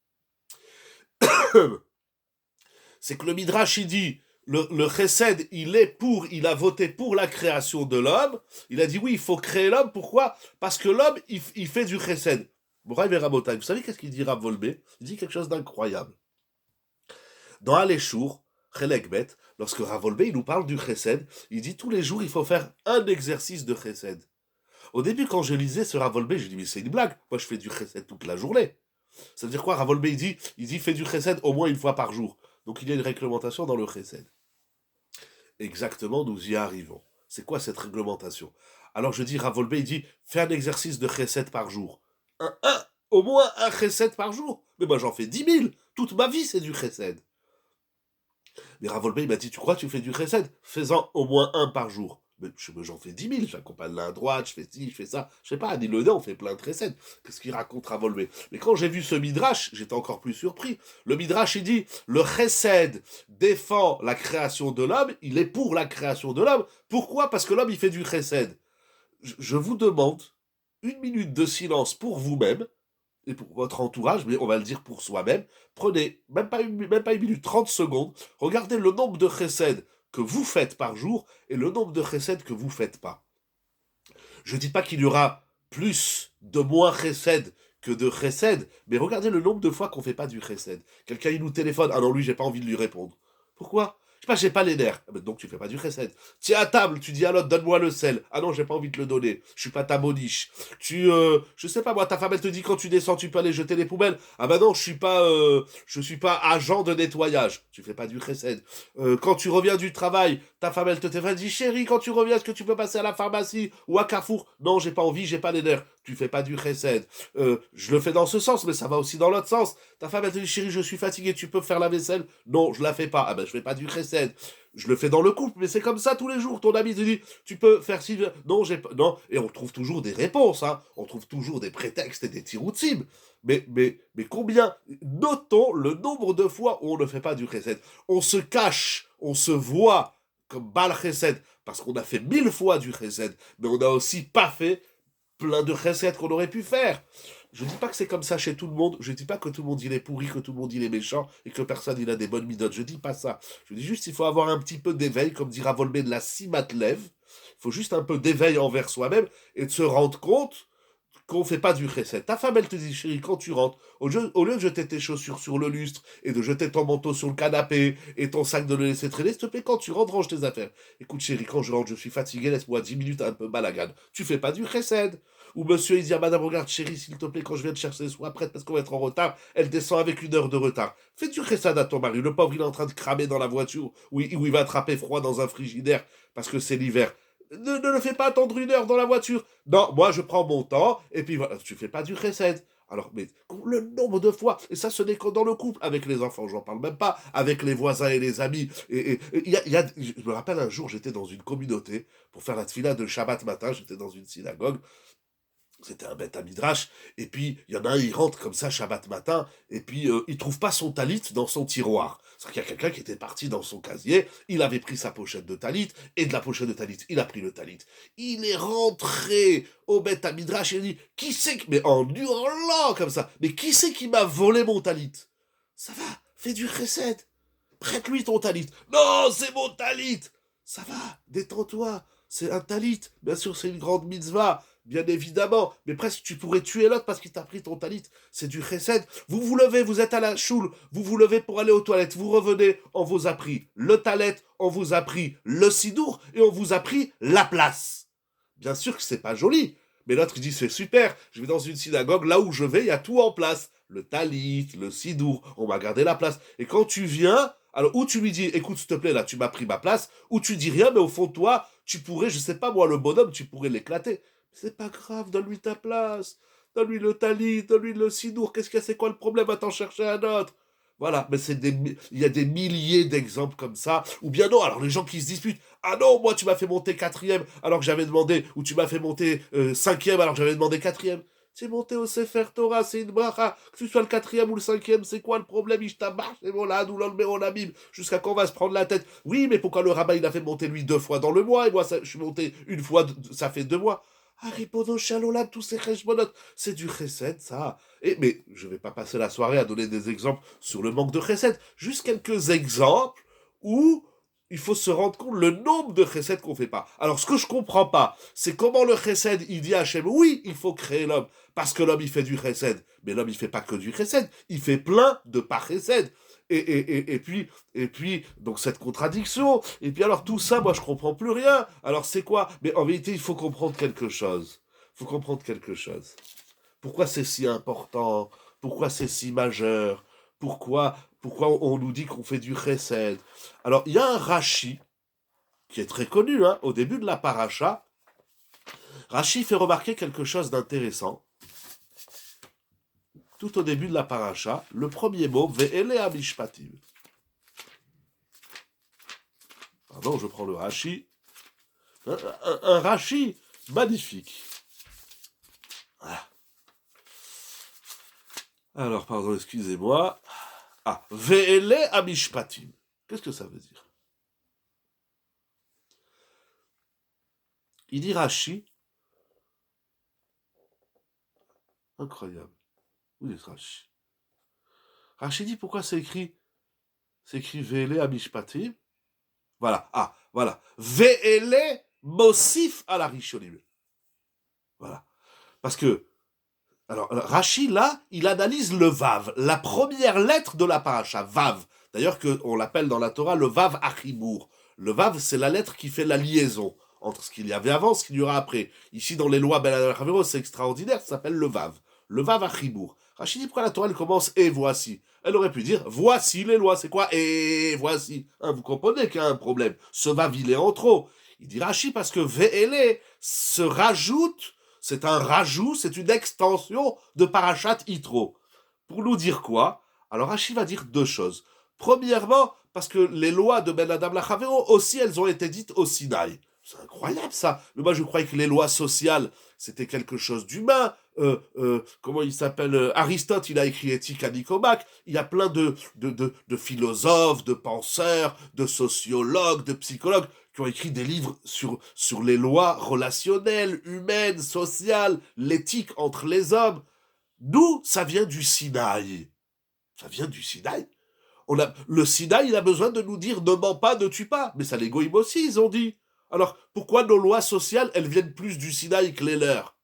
A: C'est que le Midrash, il dit, le chesed, il a voté pour la création de l'homme. Il a dit oui, il faut créer l'homme. Pourquoi? Parce que l'homme, il fait du chesed. Moraï Verabotai, vous savez qu'est-ce qu'il dit Rav Volbe? Il dit quelque chose d'incroyable. Dans Aléchour, Chelek Bet, lorsque Rav Volbe, il nous parle du chesed, il dit tous les jours, il faut faire un exercice de chesed. Au début, quand je lisais ce Rav Volbe, je dis mais c'est une blague. Moi, je fais du chesed toute la journée. Ça veut dire quoi? Rav Volbe, il dit fais du chesed au moins une fois par jour. Donc il y a une réglementation dans le chesed. Exactement, nous y arrivons. C'est quoi cette réglementation? Alors je dis, Rav Volbe, il dit, fais un exercice de chesed par jour. Au moins un chesed par jour. Mais moi j'en fais 10 000. Toute ma vie c'est du chesed. Mais Rav Volbe, il m'a dit, tu crois que tu fais du chesed? Fais-en au moins un par jour. Mais j'en fais 10 000, j'accompagne l'un à droite, je fais ci, je fais ça. Je sais pas, à Nilona, on fait plein de chesed. Qu'est-ce qu'il raconte Rav Volbe? Mais quand j'ai vu ce midrash, j'étais encore plus surpris. Le midrash, il dit, le chesed défend la création de l'homme, il est pour la création de l'homme. Pourquoi? Parce que l'homme, il fait du chesed. Je vous demande une minute de silence pour vous-même et pour votre entourage, mais on va le dire pour soi-même. Prenez même pas une minute, 30 secondes. Regardez le nombre de chesed que vous faites par jour et le nombre de chesed que vous faites pas. Je dis pas qu'il y aura plus de moins chesed que de chesed, mais regardez le nombre de fois qu'on fait pas du chesed. Quelqu'un il nous téléphone, ah non lui j'ai pas envie de lui répondre. Pourquoi? Je sais pas, j'ai pas les nerfs. Ah ben donc tu fais pas du chesed. Tiens à table, tu dis à l'autre donne-moi le sel. Ah non j'ai pas envie de le donner. Je suis pas ta boniche. Je sais pas moi, ta femme elle te dit quand tu descends tu peux aller jeter les poubelles. Ah ben non je suis pas agent de nettoyage. Tu fais pas du chesed. Quand tu reviens du travail, ta femme elle te téléphone, dit chérie quand tu reviens est-ce que tu peux passer à la pharmacie ou à Carrefour? Non j'ai pas envie, j'ai pas les nerfs. Tu fais pas du chesed. Je le fais dans ce sens, mais ça va aussi dans l'autre sens. Ta femme elle te dit chérie je suis fatigué, tu peux faire la vaisselle? Non je la fais pas. Ah ben je fais pas du chesed. Je le fais dans le couple, mais c'est comme ça tous les jours. Ton ami te dit, tu peux faire ci, non, non. Et on trouve toujours des réponses, hein. On trouve toujours des prétextes et des tiroutsim. Mais combien? Notons le nombre de fois où on ne fait pas du chesed. On se cache, on se voit comme Bal chesed, parce qu'on a fait 1000 fois du chesed, mais on n'a aussi pas fait plein de chesed qu'on aurait pu faire. Je dis pas que c'est comme ça chez tout le monde, je dis pas que tout le monde il est pourri, que tout le monde il est méchant, et que personne il a des bonnes midotes, je dis pas ça. Je dis juste qu'il faut avoir un petit peu d'éveil, comme dira Volbe de la Simatlev, il faut juste un peu d'éveil envers soi-même, et de se rendre compte qu'on fait pas du chesed. Ta femme elle te dit chérie quand tu rentres, au lieu de jeter tes chaussures sur le lustre, et de jeter ton manteau sur le canapé, et ton sac de le laisser traîner, s'il te plaît quand tu rentres, range tes affaires. Écoute chérie, quand je rentre je suis fatigué, laisse-moi 10 minutes un peu balagane. Tu fais pas du chesed. Ou monsieur, il dit à madame, regarde, chérie, s'il te plaît, quand je viens de chercher, sois prête parce qu'on va être en retard. Elle descend avec 1 heure de retard. Fais du chesed à ton mari. Le pauvre, il est en train de cramer dans la voiture, où il va attraper froid dans un frigidaire parce que c'est l'hiver. Ne le fais pas attendre 1 heure dans la voiture. Non, moi, je prends mon temps, et puis voilà, tu fais pas du chesed. Alors, mais le nombre de fois, et ça, ce n'est que dans le couple, avec les enfants, j'en parle même pas, avec les voisins et les amis. Je me rappelle un jour, j'étais dans une communauté pour faire la tfila de Shabbat matin, j'étais dans une synagogue. C'était un bête à midrash, et puis il y en a un, il rentre comme ça Shabbat matin, et puis il trouve pas son talit dans son tiroir. C'est-à-dire qu'il y a quelqu'un qui était parti dans son casier, il avait pris sa pochette de talit, et de la pochette de talit, il a pris le talit. Il est rentré au bête à midrash, et il dit, qui c'est, mais en hurlant comme ça, mais qui c'est qui m'a volé mon talit? Ça va, fais du chesed, prête-lui ton talit. Non, c'est mon talit. Ça va, détends-toi, c'est un talit, bien sûr c'est une grande mitzvah, bien évidemment, mais presque tu pourrais tuer l'autre parce qu'il t'a pris ton talit. C'est du chesed. Vous vous levez, vous êtes à la choule, vous vous levez pour aller aux toilettes, vous revenez, on vous a pris le talet, on vous a pris le sidour et on vous a pris la place. Bien sûr que c'est pas joli, mais l'autre il dit c'est super, je vais dans une synagogue, là où je vais, il y a tout en place. Le talit, le sidour, on m'a gardé la place. Et quand tu viens, alors ou tu lui dis écoute s'il te plaît là tu m'as pris ma place, ou tu dis rien mais au fond de toi, tu pourrais, je sais pas moi, le bonhomme, tu pourrais l'éclater. C'est pas grave, donne-lui ta place. Donne-lui le talit, donne-lui le sidour. Qu'est-ce qu'il y a, c'est quoi le problème? Va t'en chercher un autre. Voilà, mais il y a des milliers d'exemples comme ça. Ou bien non, alors les gens qui se disputent. Ah non, moi tu m'as fait monter 4e alors que j'avais demandé, ou tu m'as fait monter 5e alors que j'avais demandé 4e. C'est monté au Sefer Torah, c'est une bracha. Que tu sois le 4e ou le 5e, c'est quoi le problème? Ishtabach, c'est mon lad ou l'olméronabim. Jusqu'à quand on va se prendre la tête? Oui, mais pourquoi le rabbin il a fait monter lui 2 fois dans le mois et moi je suis monté une fois, ça fait 2 mois. Ah, ribono shalolam, tous ces cheshbonot, c'est du chesed, ça. Mais je vais pas passer la soirée à donner des exemples sur le manque de chesed. Juste quelques exemples où il faut se rendre compte le nombre de chesed qu'on fait pas. Alors, ce que je comprends pas, c'est comment le chesed, il dit à Hachem, oui, il faut créer l'homme, parce que l'homme, il fait du chesed. Mais l'homme, il fait pas que du chesed, il fait plein de pas chesed. Et puis, donc cette contradiction. Et puis alors tout ça, moi je comprends plus rien. Alors c'est quoi? Mais en vérité, il faut comprendre quelque chose. Il faut comprendre quelque chose. Pourquoi c'est si important? Pourquoi c'est si majeur? Pourquoi on nous dit qu'on fait du chesed? Alors il y a un Rashi qui est très connu, hein, au début de la paracha. Rashi fait remarquer quelque chose d'intéressant. Tout au début de la paracha, le premier mot, Ve'ele amishpatim. Pardon, je prends le Rashi. Un Rashi magnifique. Ah. Alors, pardon, excusez-moi. Ah, Ve'ele amishpatim. Qu'est-ce que ça veut dire? Il dit Rashi. Incroyable. Où est Rashi? Rashi dit pourquoi c'est écrit? C'est écrit Ve'ele amishpatim. Voilà. Ah, voilà. Ve'ele mosif à la rishonim. Voilà. Parce que alors, Rashi, là, il analyse le Vav, la première lettre de la paracha, Vav. D'ailleurs, on l'appelle dans la Torah le Vav Achimour. Le Vav, c'est la lettre qui fait la liaison entre ce qu'il y avait avant et ce qu'il y aura après. Ici, dans les lois Ben Adam, c'est extraordinaire, ça s'appelle le Vav. Le Vav Achimour. Rashi dit pourquoi la Torah, elle commence et voici. Elle aurait pu dire voici les lois, c'est quoi? Et voici. Hein, vous comprenez qu'il y a un problème. Ce Vav, il est en trop. Il dit Rashi parce que Ve'ele se rajoute. C'est un rajout, c'est une extension de Parashat Yitro. Pour nous dire quoi? Alors Rashi va dire deux choses. Premièrement, parce que les lois de Ben Adam Lachavero aussi, elles ont été dites au Sinaï. C'est incroyable ça. Mais moi je croyais que les lois sociales, c'était quelque chose d'humain. Comment il s'appelle? Aristote, il a écrit Éthique à Nicomaque. Il y a plein de philosophes, de penseurs, de sociologues, de psychologues qui ont écrit des livres sur les lois relationnelles, humaines, sociales, l'éthique entre les hommes. Nous, ça vient du Sinaï. Ça vient du Sinaï. Le Sinaï, il a besoin de nous dire ne mens pas, ne tue pas. Mais ça, les goïms aussi, ils ont dit. Alors, pourquoi nos lois sociales, elles viennent plus du Sinaï que les leurs?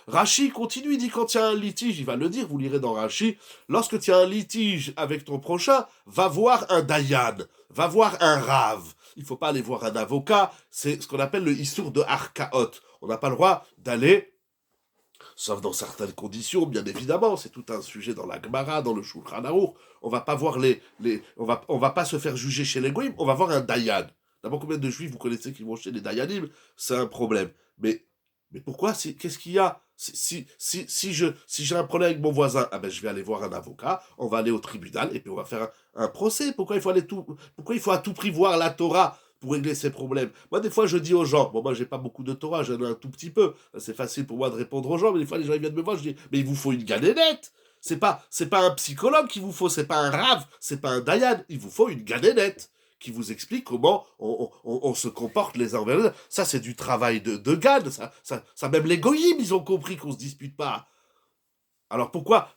A: Rashi continue, il dit quand il y a un litige, il va le dire, vous lirez dans Rashi, lorsque tu as un litige avec ton prochain, va voir un dayan, va voir un rave. Il ne faut pas aller voir un avocat, c'est ce qu'on appelle le issour de arkaot. On n'a pas le droit d'aller, sauf dans certaines conditions, bien évidemment, c'est tout un sujet dans la Gemara, dans le Shulchan Aruch. On va pas voir on va pas se faire juger chez les goïms, on va voir un dayan. D'abord, combien de juifs vous connaissez qui vont chez les dayanim? C'est un problème. Mais pourquoi? Qu'est-ce qu'il y a? Si j'ai un problème avec mon voisin, ah ben je vais aller voir un avocat, on va aller au tribunal et puis on va faire un procès. Pourquoi il faut à tout prix voir la Torah pour régler ces problèmes? Moi, des fois, je dis aux gens, bon, moi, j'ai pas beaucoup de Torah, j'en ai un tout petit peu. C'est facile pour moi de répondre aux gens, mais des fois, les gens ils viennent me voir, je dis, mais il vous faut une ganénette. C'est pas un psychologue qu'il vous faut, c'est pas un rave, c'est pas un dayan, il vous faut une ganénette qui vous explique comment on se comporte les uns envers les autres. Ça, c'est du travail de Gad. Ça, même les goyim, ils ont compris qu'on se dispute pas. Alors pourquoi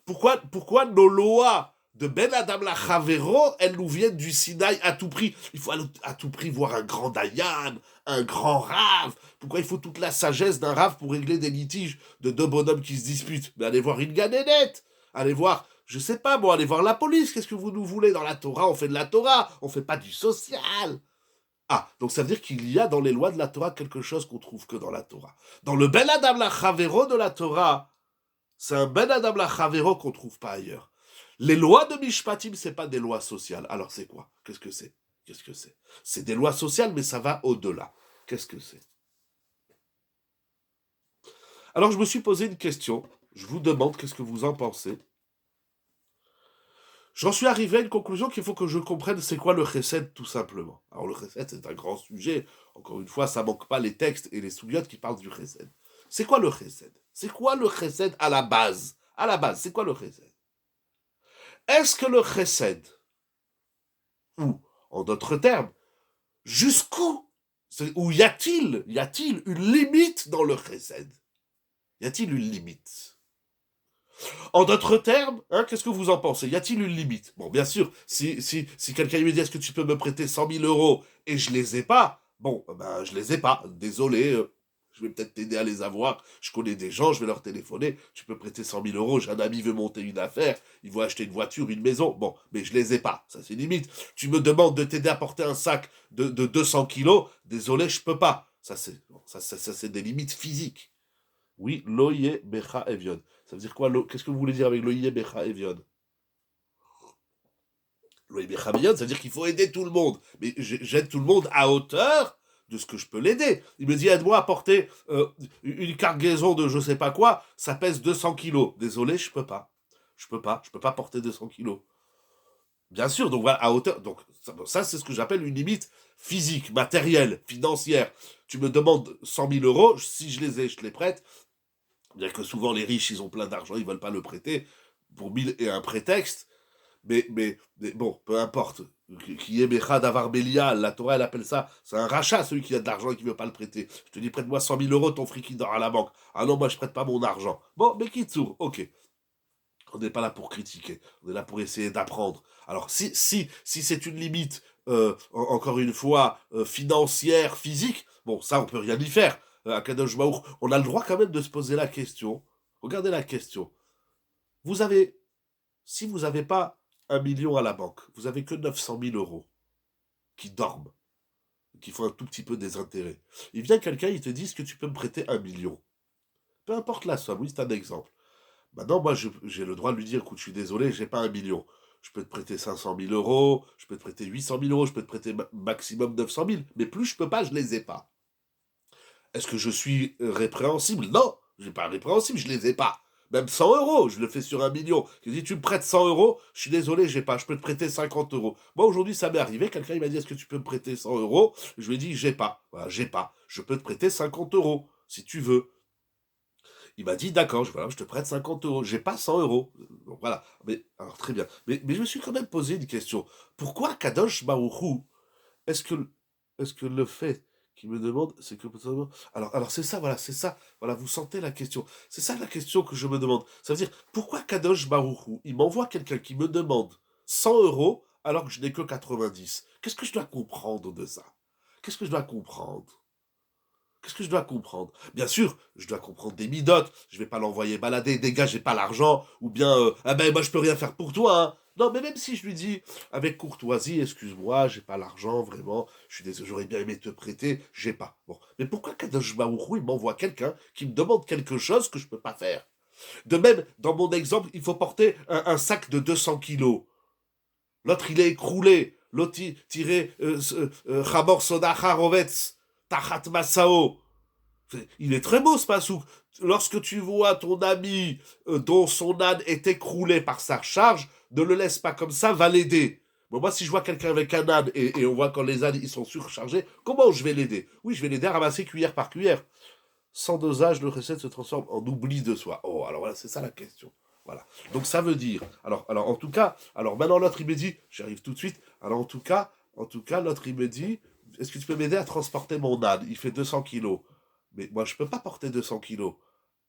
A: nos lois de Ben Adam la Chavero, elles nous viennent du Sinaï à tout prix? Il faut à tout prix voir un grand Dayan, un grand Rav. Pourquoi il faut toute la sagesse d'un Rav pour régler des litiges de deux bonhommes qui se disputent? Mais allez voir une ganénette. Allez voir, je sais pas, bon, allez voir la police. Qu'est-ce que vous nous voulez dans la Torah? On fait de la Torah, on fait pas du social. Ah, donc ça veut dire qu'il y a dans les lois de la Torah quelque chose qu'on trouve que dans la Torah. Dans le Ben Adam la Chavero de la Torah, c'est un Ben Adam la Chavero qu'on trouve pas ailleurs. Les lois de Mishpatim, c'est pas des lois sociales. Alors c'est quoi? Qu'est-ce que c'est? Qu'est-ce que c'est? C'est des lois sociales, mais ça va au-delà. Qu'est-ce que c'est? Alors je me suis posé une question. Je vous demande qu'est-ce que vous en pensez. J'en suis arrivé à une conclusion qu'il faut que je comprenne c'est quoi le chesed tout simplement. Alors le chesed c'est un grand sujet. Encore une fois, ça manque pas les textes et les soubiotes qui parlent du chesed. C'est quoi le chesed? C'est quoi le chesed à la base? À la base, c'est quoi le chesed? Est-ce que le chesed, ou en d'autres termes, jusqu'où? Où y a-t-il une limite dans le chesed? Y a-t-il une limite? En d'autres termes, qu'est-ce que vous en pensez? Y a-t-il une limite? Bon, bien sûr, si quelqu'un me dit est-ce que tu peux me prêter 100 000 euros et je les ai pas, bon, ben je les ai pas. Désolé, je vais peut-être t'aider à les avoir. Je connais des gens, je vais leur téléphoner. Tu peux prêter 100 000 euros. J'ai un ami qui veut monter une affaire, il veut acheter une voiture, une maison. Bon, mais je les ai pas. Ça c'est limite. Tu me demandes de t'aider à porter un sac de 200 kilos. Désolé, je peux pas. Ça c'est des limites physiques. Oui, loye becha evion. Ça veut dire quoi? Qu'est-ce que vous voulez dire avec loye becha evion? Loye becha evion, ça veut dire qu'il faut aider tout le monde. Mais j'aide tout le monde à hauteur de ce que je peux l'aider. Il me dit aide-moi à porter une cargaison de je sais pas quoi, ça pèse 200 kilos. Désolé, je peux pas. Je peux pas porter 200 kilos. Bien sûr, donc voilà, à hauteur. Donc ça c'est ce que j'appelle une limite physique, matérielle, financière. Tu me demandes 100 000 euros, si je les ai, je te les prête. Bien que souvent les riches, ils ont plein d'argent, ils veulent pas le prêter pour mille et un prétextes. Mais bon, peu importe. Qui est Mechad Avar Bélia, la Torah elle appelle ça, c'est un rachat celui qui a de l'argent et qui veut pas le prêter. Je te dis prête-moi 100 000 euros, ton fric il dort à la banque. Ah non, moi je prête pas mon argent. Bon, mais Kitsour, ok. On n'est pas là pour critiquer, on est là pour essayer d'apprendre. Alors si c'est une limite, encore une fois, financière, physique, bon ça on peut rien y faire. À Kadosh Baruch, on a le droit quand même de se poser la question. Regardez la question. Vous avez, si vous n'avez pas 1 million à la banque, vous avez que 900 000 euros qui dorment, qui font un tout petit peu des intérêts. Il vient quelqu'un, il te dit est-ce que tu peux me prêter 1 million? Peu importe la somme, oui c'est un exemple. Maintenant, moi, j'ai le droit de lui dire, écoute, je suis désolé, j'ai pas 1 million. Je peux te prêter 500 000 euros, je peux te prêter 800 000 euros, je peux te prêter maximum 900 000, mais plus je peux pas, je les ai pas. Est-ce que je suis répréhensible? Non, je suis pas répréhensible, je les ai pas. Même 100 euros, je le fais sur 1 million. Je dis, tu me prêtes 100 euros, je suis désolé, j'ai pas, je peux te prêter 50 euros. Moi, aujourd'hui, ça m'est arrivé, quelqu'un il m'a dit, est-ce que tu peux me prêter 100 euros? Je lui ai dit, j'ai pas. Voilà, j'ai pas. Je peux te prêter 50 euros, si tu veux. Il m'a dit, d'accord, voilà, je te prête 50 euros. J'ai pas 100 euros. Donc voilà. Mais, alors très bien. Mais je me suis quand même posé une question. Pourquoi Kadosh Baruchou, est-ce que, est-ce que le fait qu'il me demande, c'est que... Alors c'est ça, voilà, c'est ça. Voilà, vous sentez la question. C'est ça la question que je me demande. Ça veut dire, pourquoi Kadosh Baruchou, il m'envoie quelqu'un qui me demande 100 euros alors que je n'ai que 90? Qu'est-ce que je dois comprendre de ça? Qu'est-ce que je dois comprendre? Qu'est-ce que je dois comprendre? Bien sûr, je dois comprendre des midotes. Je vais pas l'envoyer balader. Des gars, j'ai pas l'argent. Ou bien, ah ben, moi, je peux rien faire pour toi. Hein. Non, mais même si je lui dis, avec courtoisie, excuse-moi, j'ai pas l'argent, vraiment. Je suis désolé, j'aurais bien aimé te prêter. J'ai pas. Bon. Mais pourquoi Kadosh Baruch Hu, il m'envoie quelqu'un qui me demande quelque chose que je peux pas faire? De même, dans mon exemple, il faut porter un sac de 200 kilos. L'autre, il est écroulé. L'autre, tiré, Chabor Sodacha Rovetz, Tachat Masao. Il est très beau ce pasouk. Lorsque tu vois ton ami dont son âne est écroulé par sa charge, ne le laisse pas comme ça, va l'aider. Bon, moi, si je vois quelqu'un avec un âne et on voit quand les ânes ils sont surchargés, comment je vais l'aider? Oui, je vais l'aider à ramasser cuillère par cuillère. Sans dosage, le recette se transforme en oubli de soi. Oh, alors voilà, c'est ça la question. Voilà. Donc ça veut dire. Alors en tout cas, alors maintenant l'autre il me dit, j'arrive tout de suite. Alors en tout cas, l'autre il me dit, est-ce que tu peux m'aider à transporter mon âne? Il fait 200 kilos. Mais moi, je peux pas porter 200 kilos.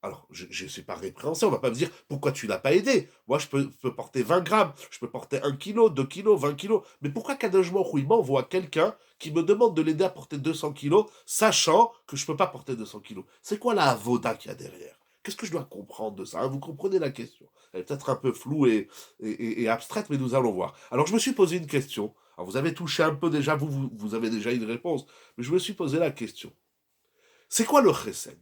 A: Alors, je ne suis pas répréhensible, on va pas me dire pourquoi tu l'as pas aidé. Moi, je peux porter 20 grammes, je peux porter 1 kilo, 2 kilos, 20 kilos. Mais pourquoi Kadosh Baruch Hu, il m'envoie quelqu'un qui me demande de l'aider à porter 200 kilos, sachant que je peux pas porter 200 kilos? C'est quoi la avoda qu'il y a derrière? Qu'est-ce que je dois comprendre de ça, hein? Vous comprenez la question? Elle est peut-être un peu floue et abstraite, mais nous allons voir. Alors, je me suis posé une question. Alors, vous avez touché un peu déjà, vous avez déjà une réponse, mais je me suis posé la question. C'est quoi le chesed?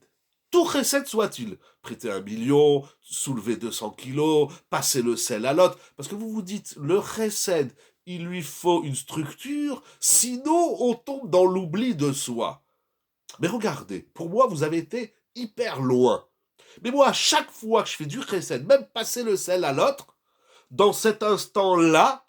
A: Tout chesed soit-il. Prêter 1 million, soulever 200 kilos, passer le sel à l'autre. Parce que vous vous dites, le chesed, il lui faut une structure, sinon on tombe dans l'oubli de soi. Mais regardez, pour moi, vous avez été hyper loin. Mais moi, à chaque fois que je fais du chesed, même passer le sel à l'autre, dans cet instant-là,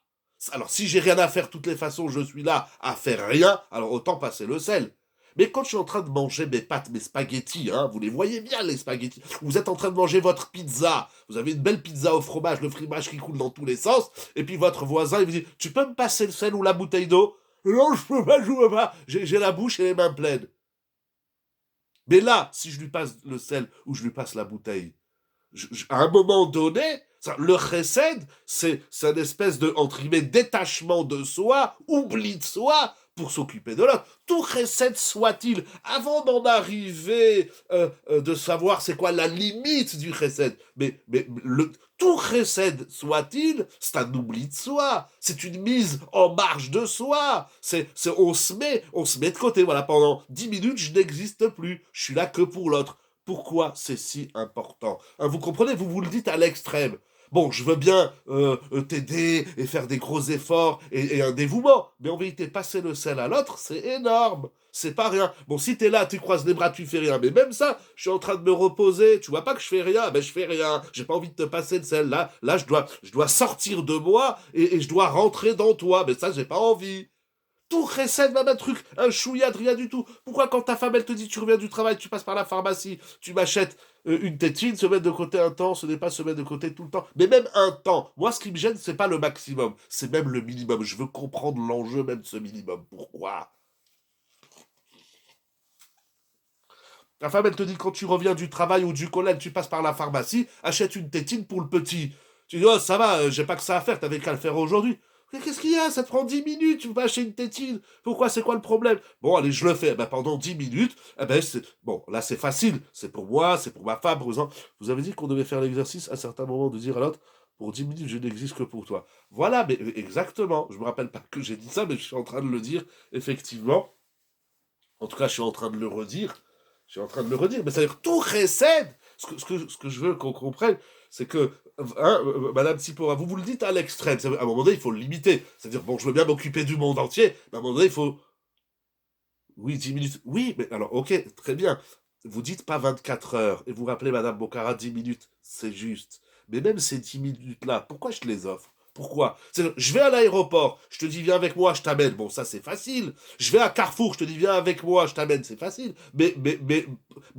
A: alors si j'ai rien à faire, de toutes les façons, je suis là à faire rien, alors autant passer le sel. Mais quand je suis en train de manger mes pâtes, mes spaghettis, hein, vous les voyez bien les spaghettis, vous êtes en train de manger votre pizza, vous avez une belle pizza au fromage, le fromage qui coule dans tous les sens, et puis votre voisin il vous dit, tu peux me passer le sel ou la bouteille d'eau? Non, je peux pas, j'ai la bouche et les mains pleines. Mais là, si je lui passe le sel ou je lui passe la bouteille, à un moment donné, le chesed, c'est une espèce de, entre guillemets, détachement de soi, oubli de soi, pour s'occuper de l'autre. Tout chesed soit-il, avant d'en arriver, de savoir c'est quoi la limite du chesed, tout chesed soit-il, c'est un oubli de soi, c'est une mise en marge de soi, on se met de côté, voilà, pendant 10 minutes, je n'existe plus, je suis là que pour l'autre. Pourquoi c'est si important? Hein, vous comprenez, vous le dites à l'extrême. Bon, je veux bien t'aider et faire des gros efforts et un dévouement, mais en vérité, passer le sel à l'autre, c'est énorme. C'est pas rien. Bon, si t'es là, tu croises les bras, tu fais rien. Mais même ça, je suis en train de me reposer. Tu vois pas que je fais rien? Ben, je fais rien. J'ai pas envie de te passer le sel. Là, je dois sortir de moi et je dois rentrer dans toi. Mais ça, j'ai pas envie. Tout recette, même un truc, un chouïa de rien du tout. Pourquoi quand ta femme, elle te dit, tu reviens du travail, tu passes par la pharmacie, tu m'achètes une tétine, se mettre de côté un temps, ce n'est pas se mettre de côté tout le temps. Mais même un temps. Moi, ce qui me gêne, c'est pas le maximum, c'est même le minimum. Je veux comprendre l'enjeu même de ce minimum. Pourquoi? Ta femme, elle te dit, quand tu reviens du travail ou du collège, tu passes par la pharmacie, achète une tétine pour le petit. Tu dis, oh, ça va, j'ai pas que ça à faire, t'avais qu'à le faire aujourd'hui. Mais qu'est-ce qu'il y a? Ça te prend 10 minutes, tu peux pas acheter une tétine. Pourquoi? C'est quoi le problème? Bon, allez, je le fais. Ben, pendant 10 minutes, bon, là, c'est facile. C'est pour moi, c'est pour ma femme, par exemple. Vous avez dit qu'on devait faire l'exercice à certains moments de dire à l'autre, pour 10 minutes, je n'existe que pour toi. Voilà, mais exactement. Je me rappelle pas que j'ai dit ça, mais je suis en train de le dire, effectivement. En tout cas, je suis en train de le redire. Je suis en train de le redire. Mais c'est-à-dire tout récède. Ce que je veux qu'on comprenne, c'est que, hein, Madame Tsipora, vous le dites à l'extrême. À un moment donné, il faut le limiter. C'est-à-dire, bon, je veux bien m'occuper du monde entier, mais à un moment donné, il faut. Oui, 10 minutes. Oui, mais alors, ok, très bien. Vous dites pas 24 heures. Et vous rappelez Madame Bocara 10 minutes. C'est juste. Mais même ces 10 minutes-là, pourquoi je te les offre? Pourquoi? Je vais à l'aéroport, je te dis viens avec moi, je t'amène. Bon, ça c'est facile. Je vais à Carrefour, je te dis viens avec moi, je t'amène, c'est facile. Mais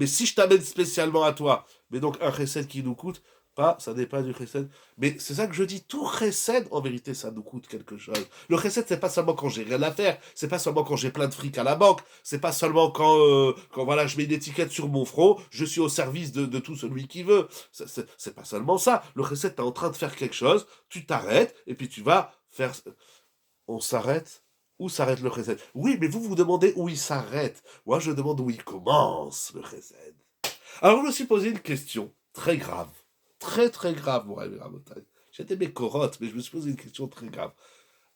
A: si je t'amène spécialement à toi, mais donc un recette qui nous coûte, pas, ça n'est pas du recette. Mais c'est ça que je dis, tout recette, en vérité, ça nous coûte quelque chose. Le recette, c'est pas seulement quand j'ai rien à faire, c'est pas seulement quand j'ai plein de fric à la banque, c'est pas seulement quand voilà, je mets une étiquette sur mon front, je suis au service de tout celui qui veut. C'est pas seulement ça. Le recette, t'es en train de faire quelque chose, tu t'arrêtes, et puis tu vas faire. On s'arrête. Où s'arrête le recette? Oui, mais vous demandez où il s'arrête. Moi, je demande où il commence, le recette. Alors, je me suis posé une question très grave. Très, très grave, mon ami Rabotai. J'étais mes corottes, mais je me suis posé une question très grave.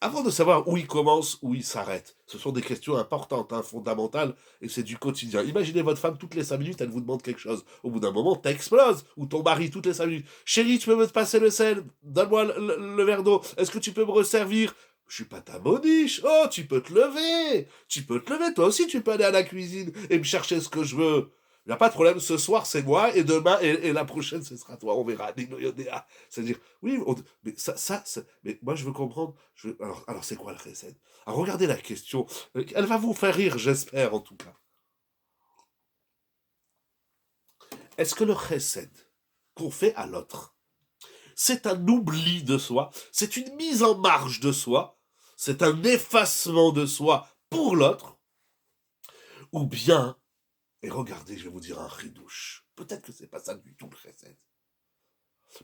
A: Avant de savoir où il commence, où il s'arrête, ce sont des questions importantes, hein, fondamentales, et c'est du quotidien. Imaginez votre femme, toutes les 5 minutes, elle vous demande quelque chose. Au bout d'un moment, t'exploses. Ou ton mari, toutes les 5 minutes. Chérie, tu peux me passer le sel? Donne-moi le verre d'eau. Est-ce que tu peux me resservir? Je suis pas ta modiche. Oh, tu peux te lever. Tu peux te lever. Toi aussi, tu peux aller à la cuisine et me chercher ce que je veux. Il n'y a pas de problème. Ce soir, c'est moi. Et demain, et la prochaine, ce sera toi. On verra. C'est-à-dire, oui, mais mais moi, je veux comprendre. Alors c'est quoi le chesed? Alors, regardez la question. Elle va vous faire rire, j'espère, en tout cas. Est-ce que le chesed qu'on fait à l'autre, c'est un oubli de soi, c'est une mise en marge de soi, c'est un effacement de soi pour l'autre, ou bien, et regardez, je vais vous dire un ridouche, peut-être que c'est pas ça du tout le chesed.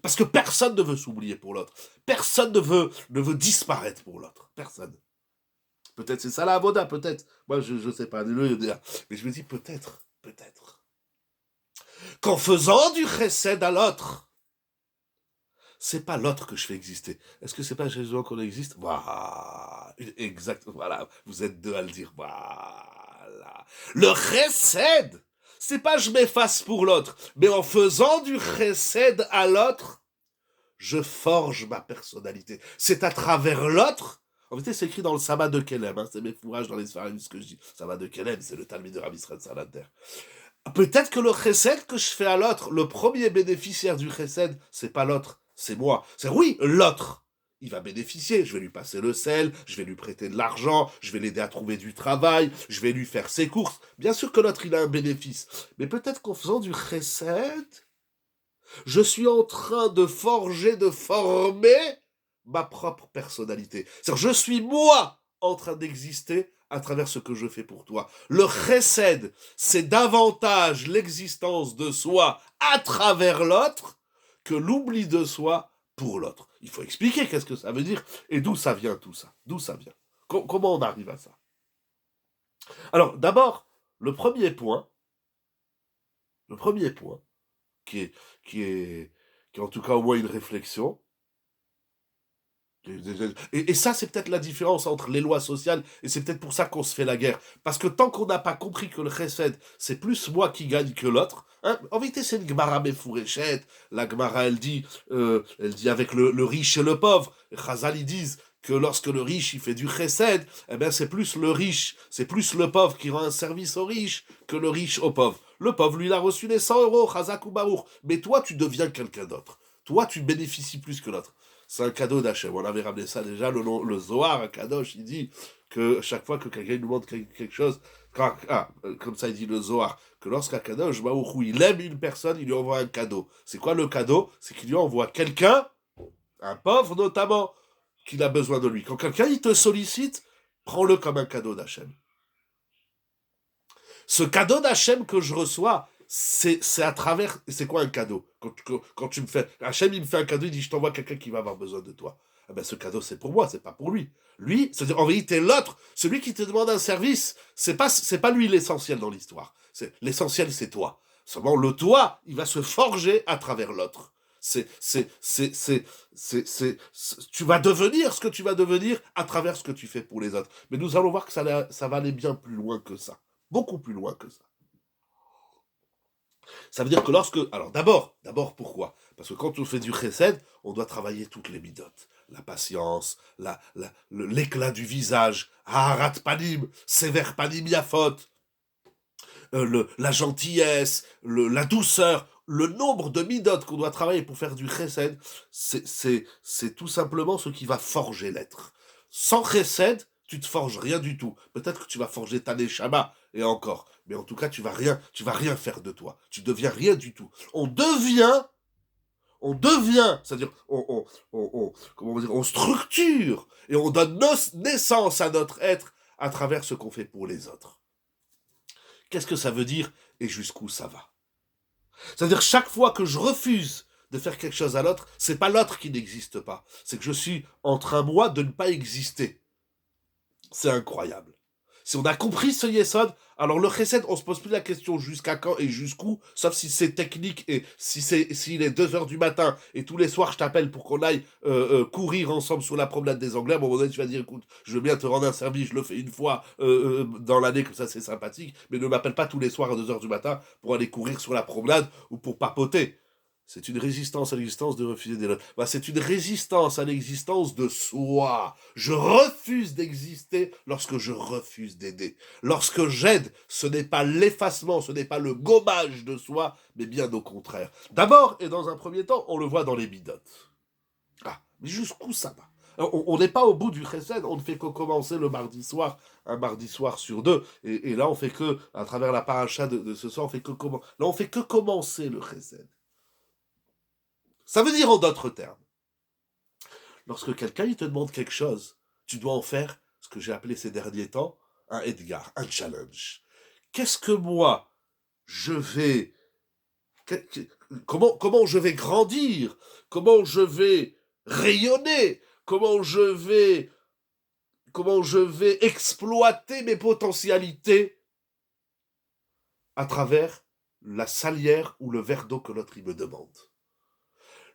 A: Parce que personne ne veut s'oublier pour l'autre. Personne ne veut disparaître pour l'autre. Personne. Peut-être c'est ça la avoda, peut-être. Moi, je sais pas. Mais je me dis peut-être. Qu'en faisant du chesed à l'autre, c'est pas l'autre que je fais exister. Est-ce que c'est pas Jésus qu'on existe? Voilà. Exact. Voilà. Vous êtes deux à le dire. Voilà. Le chesed, c'est pas je m'efface pour l'autre, mais en faisant du chesed à l'autre, je forge ma personnalité. C'est à travers l'autre. En fait, c'est écrit dans le sabbat de Kelem. Hein, c'est mes fourrages dans les Sfarim, ce que je dis. Sabbat de Kelem, c'est le Talmud de Rabbi Israël Salater. Peut-être que le chesed que je fais à l'autre, le premier bénéficiaire du chesed, c'est pas l'autre, c'est moi. C'est oui, l'autre. Il va bénéficier, je vais lui passer le sel, je vais lui prêter de l'argent, je vais l'aider à trouver du travail, je vais lui faire ses courses. Bien sûr que l'autre, il a un bénéfice. Mais peut-être qu'en faisant du chesed, je suis en train de forger, de former ma propre personnalité. C'est-à-dire, je suis moi en train d'exister à travers ce que je fais pour toi. Le chesed, c'est davantage l'existence de soi à travers l'autre que l'oubli de soi pour l'autre. Il faut expliquer qu'est-ce que ça veut dire et d'où ça vient tout ça. D'où ça vient. Comment on arrive à ça? Alors, d'abord, le premier point, le premier point, qui est, qui est, qui est en tout cas au moins une réflexion, et ça, c'est peut-être la différence entre les lois sociales, et c'est peut-être pour ça qu'on se fait la guerre. Parce que tant qu'on n'a pas compris que le chesed, c'est plus moi qui gagne que l'autre, hein, en vérité, c'est une Gemara Mefourechet. La Gemara, elle dit avec le riche et le pauvre. Et Chazal, ils disent que lorsque le riche, il fait du chesed, eh ben, c'est plus le riche, c'est plus le pauvre qui rend un service au riche que le riche au pauvre. Le pauvre, lui, il a reçu les 100 euros, Chazak ou Baour. Mais toi, tu deviens quelqu'un d'autre. Toi, tu bénéficies plus que l'autre. C'est un cadeau d'Hachem. On avait ramené ça déjà, le Zohar, un Kadosh, il dit que chaque fois que quelqu'un nous demande quelque chose, comme ça il dit le Zohar, que lorsqu'un Kadosh, il aime une personne, il lui envoie un cadeau. C'est quoi le cadeau? C'est qu'il lui envoie quelqu'un, un pauvre notamment, qu'il a besoin de lui. Quand quelqu'un il te sollicite, prends-le comme un cadeau d'Hachem. Ce cadeau d'Hachem que je reçois, c'est à travers. C'est quoi un cadeau? Quand tu me fais. Hachem, il me fait un cadeau, il dit je t'envoie quelqu'un qui va avoir besoin de toi. Eh ben, ce cadeau, c'est pour moi, c'est pas pour lui. Lui, c'est-à-dire en vérité, l'autre, celui qui te demande un service, c'est pas lui l'essentiel dans l'histoire. L'essentiel, c'est toi. Seulement, le toi, il va se forger à travers l'autre. Tu vas devenir ce que tu vas devenir à travers ce que tu fais pour les autres. Mais nous allons voir que ça va aller bien plus loin que ça. Beaucoup plus loin que ça. Ça veut dire que lorsque... Alors d'abord pourquoi? Parce que quand on fait du chesed, on doit travailler toutes les midotes. La patience, l'éclat du visage, harat panim, sévère panim yafot, la gentillesse, la douceur, le nombre de midotes qu'on doit travailler pour faire du chesed, c'est tout simplement ce qui va forger l'être. Sans chesed, tu te forges rien du tout. Peut-être que tu vas forger ta neshama, et encore. Mais en tout cas, tu vas rien faire de toi. Tu deviens rien du tout. C'est-à-dire, comment on va dire, on structure, et on donne naissance à notre être à travers ce qu'on fait pour les autres. Qu'est-ce que ça veut dire et jusqu'où ça va? C'est-à-dire chaque fois que je refuse de faire quelque chose à l'autre, c'est pas l'autre qui n'existe pas. C'est que je suis en train, moi, de ne pas exister. C'est incroyable. Si on a compris ce Yesod, alors le Chesed, on se pose plus la question jusqu'à quand et jusqu'où, sauf si c'est technique et s'il est 2h du matin et tous les soirs je t'appelle pour qu'on aille courir ensemble sur la promenade des Anglais, à un moment donné tu vas dire écoute, je veux bien te rendre un service, je le fais une fois dans l'année, comme ça c'est sympathique, mais ne m'appelle pas tous les soirs à 2h du matin pour aller courir sur la promenade ou pour papoter. C'est une résistance à l'existence de refuser des autres. C'est une résistance à l'existence de soi. Je refuse d'exister lorsque je refuse d'aider. Lorsque j'aide, ce n'est pas l'effacement, ce n'est pas le gommage de soi, mais bien au contraire. D'abord, et dans un premier temps, on le voit dans les bidotes. Mais jusqu'où ça va? On n'est pas au bout du chesed, on ne fait que commencer le mardi soir, un mardi soir sur deux. Et là, on fait que, à travers la paracha de ce soir, on fait que commencer le chesed. Ça veut dire en d'autres termes, lorsque quelqu'un il te demande quelque chose, tu dois en faire ce que j'ai appelé ces derniers temps un Edgar, un challenge. Qu'est-ce que moi, je vais... Comment je vais grandir? Comment je vais rayonner? Comment je vais exploiter mes potentialités à travers la salière ou le verre d'eau que l'autre il me demande?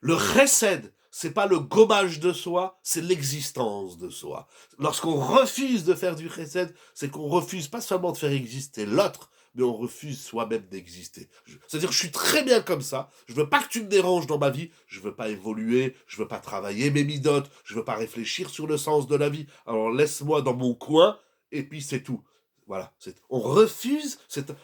A: Le chesed, c'est pas le gommage de soi, c'est l'existence de soi. Lorsqu'on refuse de faire du chesed, c'est qu'on refuse pas seulement de faire exister l'autre, mais on refuse soi-même d'exister. C'est-à-dire, je suis très bien comme ça, je veux pas que tu me déranges dans ma vie, je veux pas évoluer, je veux pas travailler mes midotes, je veux pas réfléchir sur le sens de la vie, alors laisse-moi dans mon coin, et puis c'est tout. Voilà, on refuse,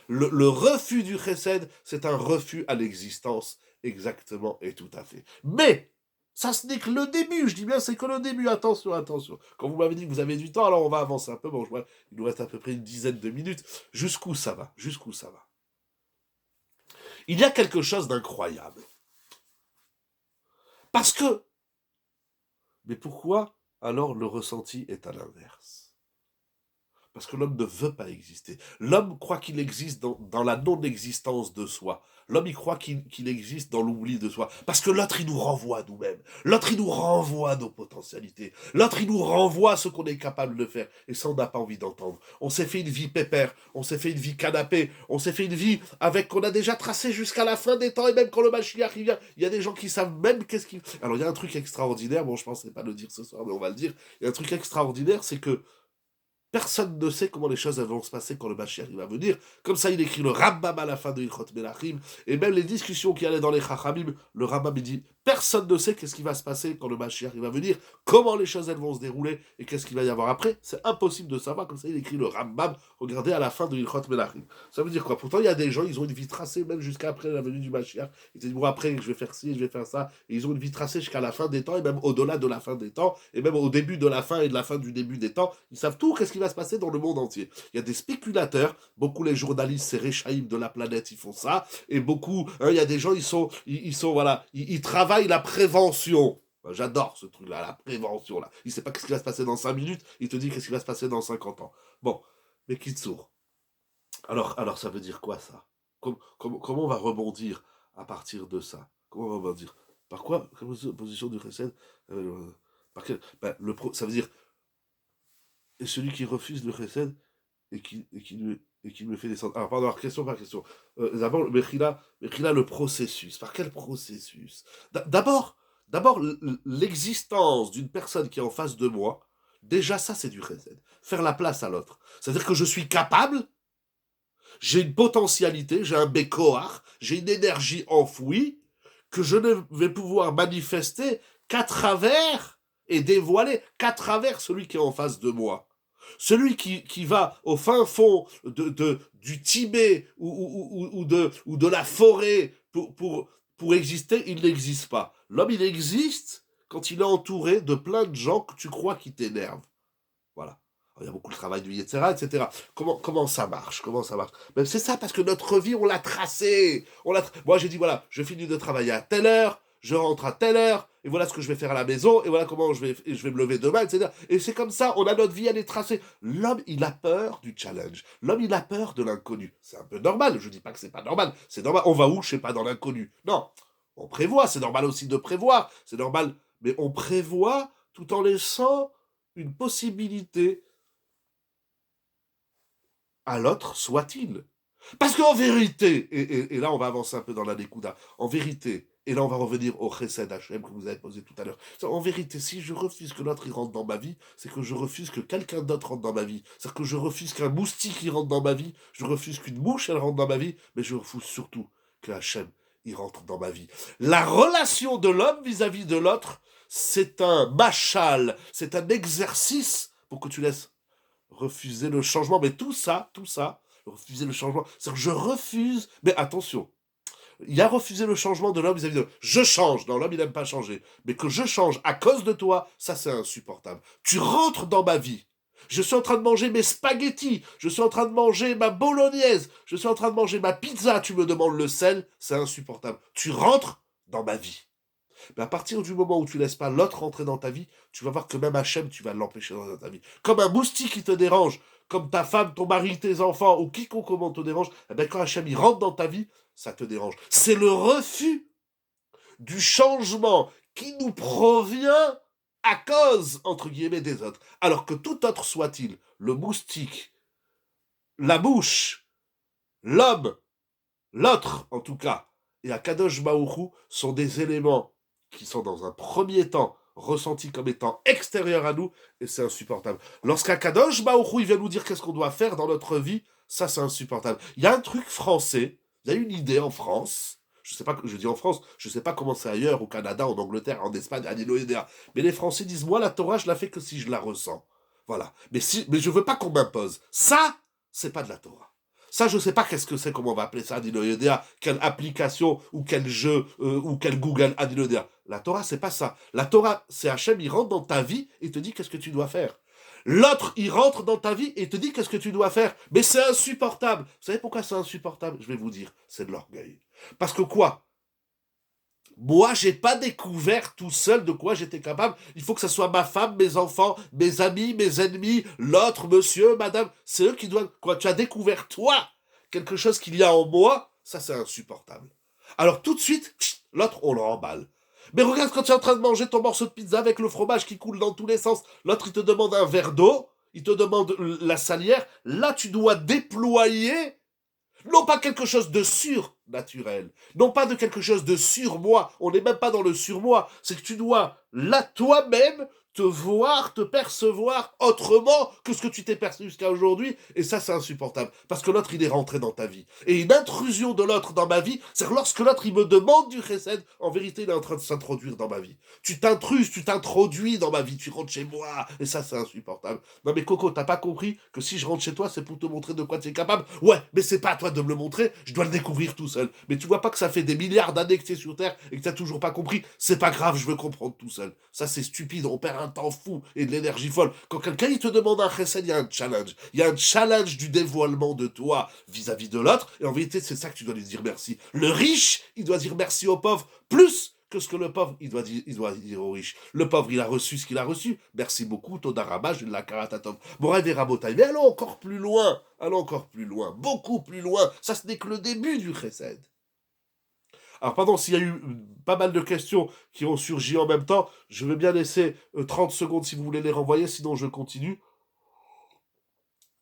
A: le refus du chesed, c'est un refus à l'existence. Exactement et tout à fait. Mais, ça ce n'est que le début, je dis bien c'est que le début, attention, attention. Quand vous m'avez dit que vous avez du temps, alors on va avancer un peu, bon, je vois, il nous reste à peu près une dizaine de minutes. Jusqu'où ça va? Jusqu'où ça va? Il y a quelque chose d'incroyable. Parce que, mais pourquoi alors le ressenti est à l'inverse? Parce que l'homme ne veut pas exister. L'homme croit qu'il existe dans la non-existence de soi. L'homme, il croit qu'il existe dans l'oubli de soi. Parce que l'autre, il nous renvoie à nous-mêmes. L'autre, il nous renvoie à nos potentialités. L'autre, il nous renvoie à ce qu'on est capable de faire. Et ça, on n'a pas envie d'entendre. On s'est fait une vie pépère. On s'est fait une vie canapé. On s'est fait une vie avec qu'on a déjà tracé jusqu'à la fin des temps. Et même quand le Mashiach vient, il y a des gens qui savent même qu'est-ce qu'il... Alors, il y a un truc extraordinaire. Bon, je pensais pas le dire ce soir, mais on va le dire. Il y a un truc extraordinaire, c'est que personne ne sait comment les choses vont se passer quand le Mashiach va venir. Comme ça, il écrit le Rambam à la fin de Ilchot Melachim. Et même les discussions qui allaient dans les Chachamim, le Rambam il dit personne ne sait qu'est-ce qui va se passer quand le Mashiach va venir, comment les choses elles vont se dérouler et qu'est-ce qu'il va y avoir après. C'est impossible de savoir. Comme ça, il écrit le Rambam. Regardez à la fin de Ilchot Melachim. Ça veut dire quoi? Pourtant, il y a des gens, ils ont une vie tracée même jusqu'à après la venue du Mashiach. Ils disent bon, après, je vais faire ci, je vais faire ça. Et ils ont une vie tracée jusqu'à la fin des temps et même au-delà de la fin des temps et même au début de la fin et de la fin du début des temps. Ils savent tout, qu'est-ce qui va se passer dans le monde entier. Il y a des spéculateurs, beaucoup les journalistes, ces réchaïm de la planète, ils font ça, et beaucoup, il y a des gens, ils travaillent la prévention. J'adore ce truc-là, la prévention, là. Il ne sait pas ce qui va se passer dans 5 minutes, il te dit qu'est-ce qui va se passer dans 50 ans. Bon, mais Kitsour. Alors ça veut dire quoi, ça? Comment on va rebondir à partir de ça? Comment on va rebondir? Par quoi? Position du Chesed? Par quel, ça veut dire et celui qui refuse le chesed et qui me fait descendre. Alors, pardon, alors, question par question. D'abord, Mechila, le processus. Par quel processus? D'abord, l'existence d'une personne qui est en face de moi, déjà ça, c'est du chesed. Faire la place à l'autre. C'est-à-dire que je suis capable, j'ai une potentialité, j'ai un békoar, j'ai une énergie enfouie que je ne vais pouvoir manifester qu'à travers et dévoiler qu'à travers celui qui est en face de moi. Celui qui va au fin fond du Tibet ou de la forêt pour exister, il n'existe pas. L'homme, il existe quand il est entouré de plein de gens que tu crois qui t'énervent. Voilà. Alors, il y a beaucoup de travail de vie, etc. Comment ça marche? Mais c'est ça, parce que notre vie, on l'a tracée. Moi, j'ai dit, voilà, je finis de travailler à telle heure, je rentre à telle heure, et voilà ce que je vais faire à la maison, et voilà comment je vais me lever demain, etc. Et c'est comme ça, on a notre vie, elle est tracée. L'homme, il a peur du challenge. L'homme, il a peur de l'inconnu. C'est un peu normal, je dis pas que c'est pas normal. C'est normal, on va où? Je sais pas, dans l'inconnu. Non, on prévoit, c'est normal aussi de prévoir, c'est normal. Mais on prévoit tout en laissant une possibilité à l'autre, soit-il. Parce qu'en vérité, et là on va avancer un peu dans la Nekuda, en vérité, et là on va revenir au Chesed Hachem que vous avez posé tout à l'heure, en vérité, si je refuse que l'autre il rentre dans ma vie, c'est que je refuse que quelqu'un d'autre rentre dans ma vie. C'est-à-dire que je refuse qu'un moustique il rentre dans ma vie, je refuse qu'une mouche elle rentre dans ma vie, mais je refuse surtout que Hachem il rentre dans ma vie. La relation de l'homme vis-à-vis de l'autre, c'est un machal, c'est un exercice pour que tu laisses refuser le changement, mais tout ça, refuser le changement, c'est-à-dire que je refuse, mais attention, il y a refusé le changement de l'homme vis-à-vis de l'homme. Je change, non, l'homme il n'aime pas changer, mais que je change à cause de toi, ça c'est insupportable. Tu rentres dans ma vie, je suis en train de manger mes spaghettis, je suis en train de manger ma bolognaise, je suis en train de manger ma pizza, tu me demandes le sel, c'est insupportable. Tu rentres dans ma vie. Mais à partir du moment où tu laisses pas l'autre rentrer dans ta vie, tu vas voir que même Hachem, tu vas l'empêcher dans ta vie. Comme un moustique qui te dérange, comme ta femme, ton mari, tes enfants, ou quiconque comment te dérange, eh bien quand Hachem il rentre dans ta vie, ça te dérange. C'est le refus du changement qui nous provient à cause, entre guillemets, des autres. Alors que tout autre soit-il, le moustique, la mouche, l'homme, l'autre en tout cas, et Akadosh Baruch Hu sont des éléments qui sont dans un premier temps ressentis comme étant extérieurs à nous, et c'est insupportable. Lorsqu'Akadosh Baruch Hu, il vient nous dire qu'est-ce qu'on doit faire dans notre vie, ça c'est insupportable. Il y a un truc français, il y a une idée en France, je sais pas, je dis en France, je sais pas comment c'est ailleurs, au Canada, en Angleterre, en Espagne, à l'Indonésie, mais les Français disent, moi la Torah, je la fais que si je la ressens. Voilà. Mais je veux pas qu'on m'impose. Ça, c'est pas de la Torah. Ça, je ne sais pas qu'est-ce que c'est, comment on va appeler ça, Adinodea, quelle application ou quel jeu ou quel Google Adinodea. La Torah, c'est pas ça. La Torah, c'est Hachem, il rentre dans ta vie et te dit qu'est-ce que tu dois faire. L'autre, il rentre dans ta vie et te dit qu'est-ce que tu dois faire. Mais c'est insupportable. Vous savez pourquoi c'est insupportable? Je vais vous dire, c'est de l'orgueil. Parce que quoi? Moi, j'ai pas découvert tout seul de quoi j'étais capable. Il faut que ce soit ma femme, mes enfants, mes amis, mes ennemis, l'autre, monsieur, madame. C'est eux qui doivent... Quoi, tu as découvert, toi, quelque chose qu'il y a en moi, ça, c'est insupportable. Alors, tout de suite, l'autre, on le remballe. Mais regarde quand tu es en train de manger ton morceau de pizza avec le fromage qui coule dans tous les sens. L'autre, il te demande un verre d'eau, il te demande la salière. Là, tu dois déployer non pas quelque chose de surnaturel, non pas de quelque chose de surmoi, on n'est même pas dans le surmoi, c'est que tu dois, là, toi-même, te voir, te percevoir autrement que ce que tu t'es perçu jusqu'à aujourd'hui, et ça, c'est insupportable, parce que l'autre, il est rentré dans ta vie. Et une intrusion de l'autre dans ma vie, c'est que lorsque l'autre, il me demande du chesed, en vérité, il est en train de s'introduire dans ma vie. Tu t'intruses, tu t'introduis dans ma vie, tu rentres chez moi, et ça, c'est insupportable. Non mais Coco, t'as pas compris que si je rentre chez toi, c'est pour te montrer de quoi tu es capable? Ouais, mais c'est pas à toi de me le montrer, je dois le découvrir tout seul. Mais tu vois pas que ça fait des milliards d'années que tu es sur Terre et que t'as toujours pas compris? C'est pas grave, je veux comprendre tout seul. Ça, c'est stupide, on perd un temps fou et de l'énergie folle. Quand quelqu'un, il te demande un chesed, il y a un challenge. Il y a un challenge du dévoilement de toi vis-à-vis de l'autre, et en vérité, c'est ça que tu dois lui dire merci. Le riche, il doit dire merci au pauvre, plus que ce que le pauvre, il doit dire au riche. Le pauvre, il a reçu ce qu'il a reçu. Merci beaucoup, Todarama, je la karatatov. Morav et Rabotai. Mais allons encore plus loin. Allons encore plus loin. Beaucoup plus loin. Ça, ce n'est que le début du chesed. Alors, pardon, s'il y a eu pas mal de questions qui ont surgi en même temps, je vais bien laisser 30 secondes si vous voulez les renvoyer, sinon je continue.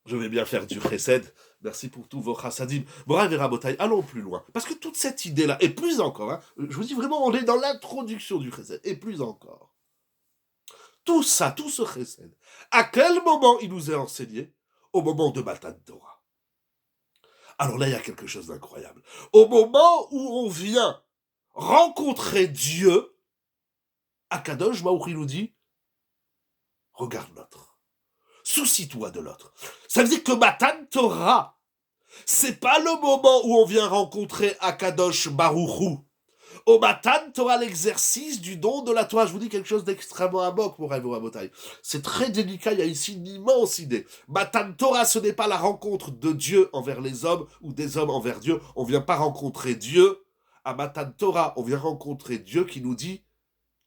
A: Je vais bien faire du chesed. Merci pour tous vos chassadim. Morav et Rabotai, allons plus loin. Parce que toute cette idée-là, et plus encore, hein, je vous dis vraiment, on est dans l'introduction du chesed, et plus encore. Tout ça, tout ce chesed, à quel moment il nous est enseigné? Au moment de Matan Torah. Alors là, il y a quelque chose d'incroyable. Au moment où on vient rencontrer Dieu, Akadosh Baruch Hu nous dit, regarde l'autre. Soucie-toi de l'autre. Ça veut dire que Matan Torah, c'est pas le moment où on vient rencontrer Akadosh Baruch Hu. Au Matan Torah, l'exercice du don de la Torah. Je vous dis quelque chose d'extrêmement amok, mon rêve, Rabotai. C'est très délicat, il y a ici une immense idée. Matan Torah, ce n'est pas la rencontre de Dieu envers les hommes ou des hommes envers Dieu. On ne vient pas rencontrer Dieu. À Matan Torah, on vient rencontrer Dieu qui nous dit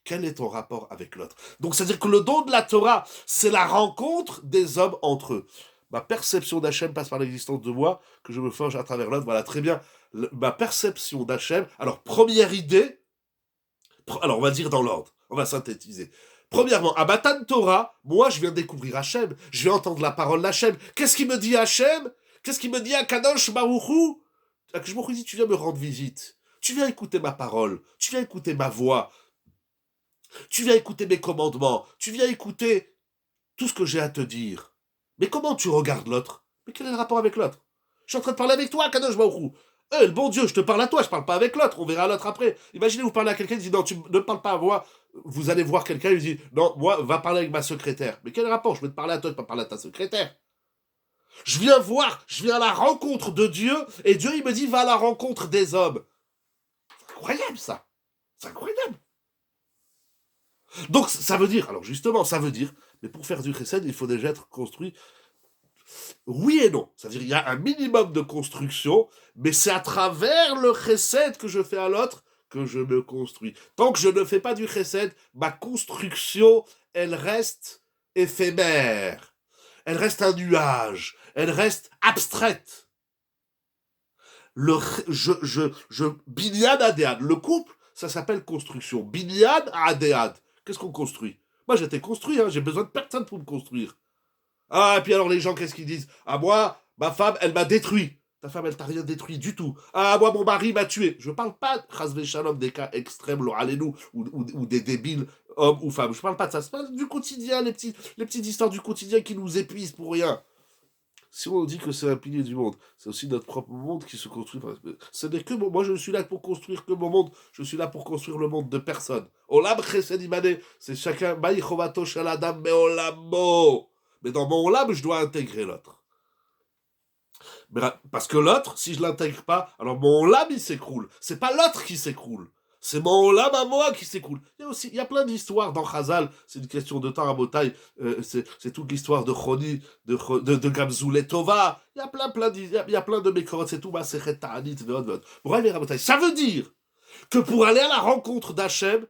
A: quel est ton rapport avec l'autre. Donc, c'est-à-dire que le don de la Torah, c'est la rencontre des hommes entre eux. Ma perception d'Hachem passe par l'existence de moi, que je me forge à travers l'autre. Voilà, très bien. Ma perception d'Hachem. Alors, première idée. Alors, on va dire dans l'ordre. On va synthétiser. Premièrement, à Matan Torah, moi, je viens découvrir Hachem. Je viens entendre la parole d'Hachem. Qu'est-ce qu'il me dit Hachem? Qu'est-ce qu'il me dit à Kadosh Baruch Hu? Je me dis, tu viens me rendre visite. Tu viens écouter ma parole. Tu viens écouter ma voix. Tu viens écouter mes commandements. Tu viens écouter tout ce que j'ai à te dire. Mais comment tu regardes l'autre? Mais quel est le rapport avec l'autre? Je suis en train de parler avec toi, Kadosh Baruch Hu. Le bon Dieu, je te parle à toi, je parle pas avec l'autre, on verra l'autre après. Imaginez, vous parlez à quelqu'un, il dit non, tu ne parles pas à moi, vous allez voir quelqu'un, il dit non, moi, va parler avec ma secrétaire. Mais quel rapport? Je vais te parler à toi, je ne vais pas parler à ta secrétaire. Je viens à la rencontre de Dieu, et Dieu, il me dit, va à la rencontre des hommes. C'est incroyable, ça. C'est incroyable. Donc, ça veut dire, alors justement, ça veut dire, mais pour faire du chesed, il faut déjà être construit. Oui et non. C'est-à-dire qu'il y a un minimum de construction, mais c'est à travers le chesed que je fais à l'autre que je me construis. Tant que je ne fais pas du chesed, ma construction, elle reste éphémère. Elle reste un nuage. Elle reste abstraite. Binyan adéad. Le couple, ça s'appelle construction. Binyan adéad. Qu'est-ce qu'on construit? Moi, j'étais construit, hein, j'ai besoin de personne pour me construire. Ah, et puis alors les gens, qu'est-ce qu'ils disent? Ah, moi, ma femme, elle m'a détruit. Ta femme, elle t'a rien détruit du tout. Ah, moi, mon mari m'a tué. Je parle pas, chasvé shalom, des cas extrêmes, l'oralenu, ou des débiles, hommes ou femmes. Je parle pas de ça. C'est pas du quotidien, les petites histoires du quotidien qui nous épuisent pour rien. Si on dit que c'est un pilier du monde, c'est aussi notre propre monde qui se construit. Ce n'est que moi, je suis là pour construire que mon monde. Je suis là pour construire le monde de personne. Olam chesed imane, c'est chacun. Maï chovato shaladam meolamo. Mais dans mon olam, je dois intégrer l'autre. Parce que l'autre, si je l'intègre pas, alors mon olam, il s'écroule. C'est pas l'autre qui s'écroule. C'est mon olam à moi qui s'écoule. Il y a plein d'histoires dans Chazal. C'est une question de temps à Botaï. C'est toute l'histoire de Choni, de Gamzou et Tova. Il y a plein de mécorot. C'est tout ma sechet ta'anit ve'od ve'od. Ça veut dire que pour aller à la rencontre d'Hachem,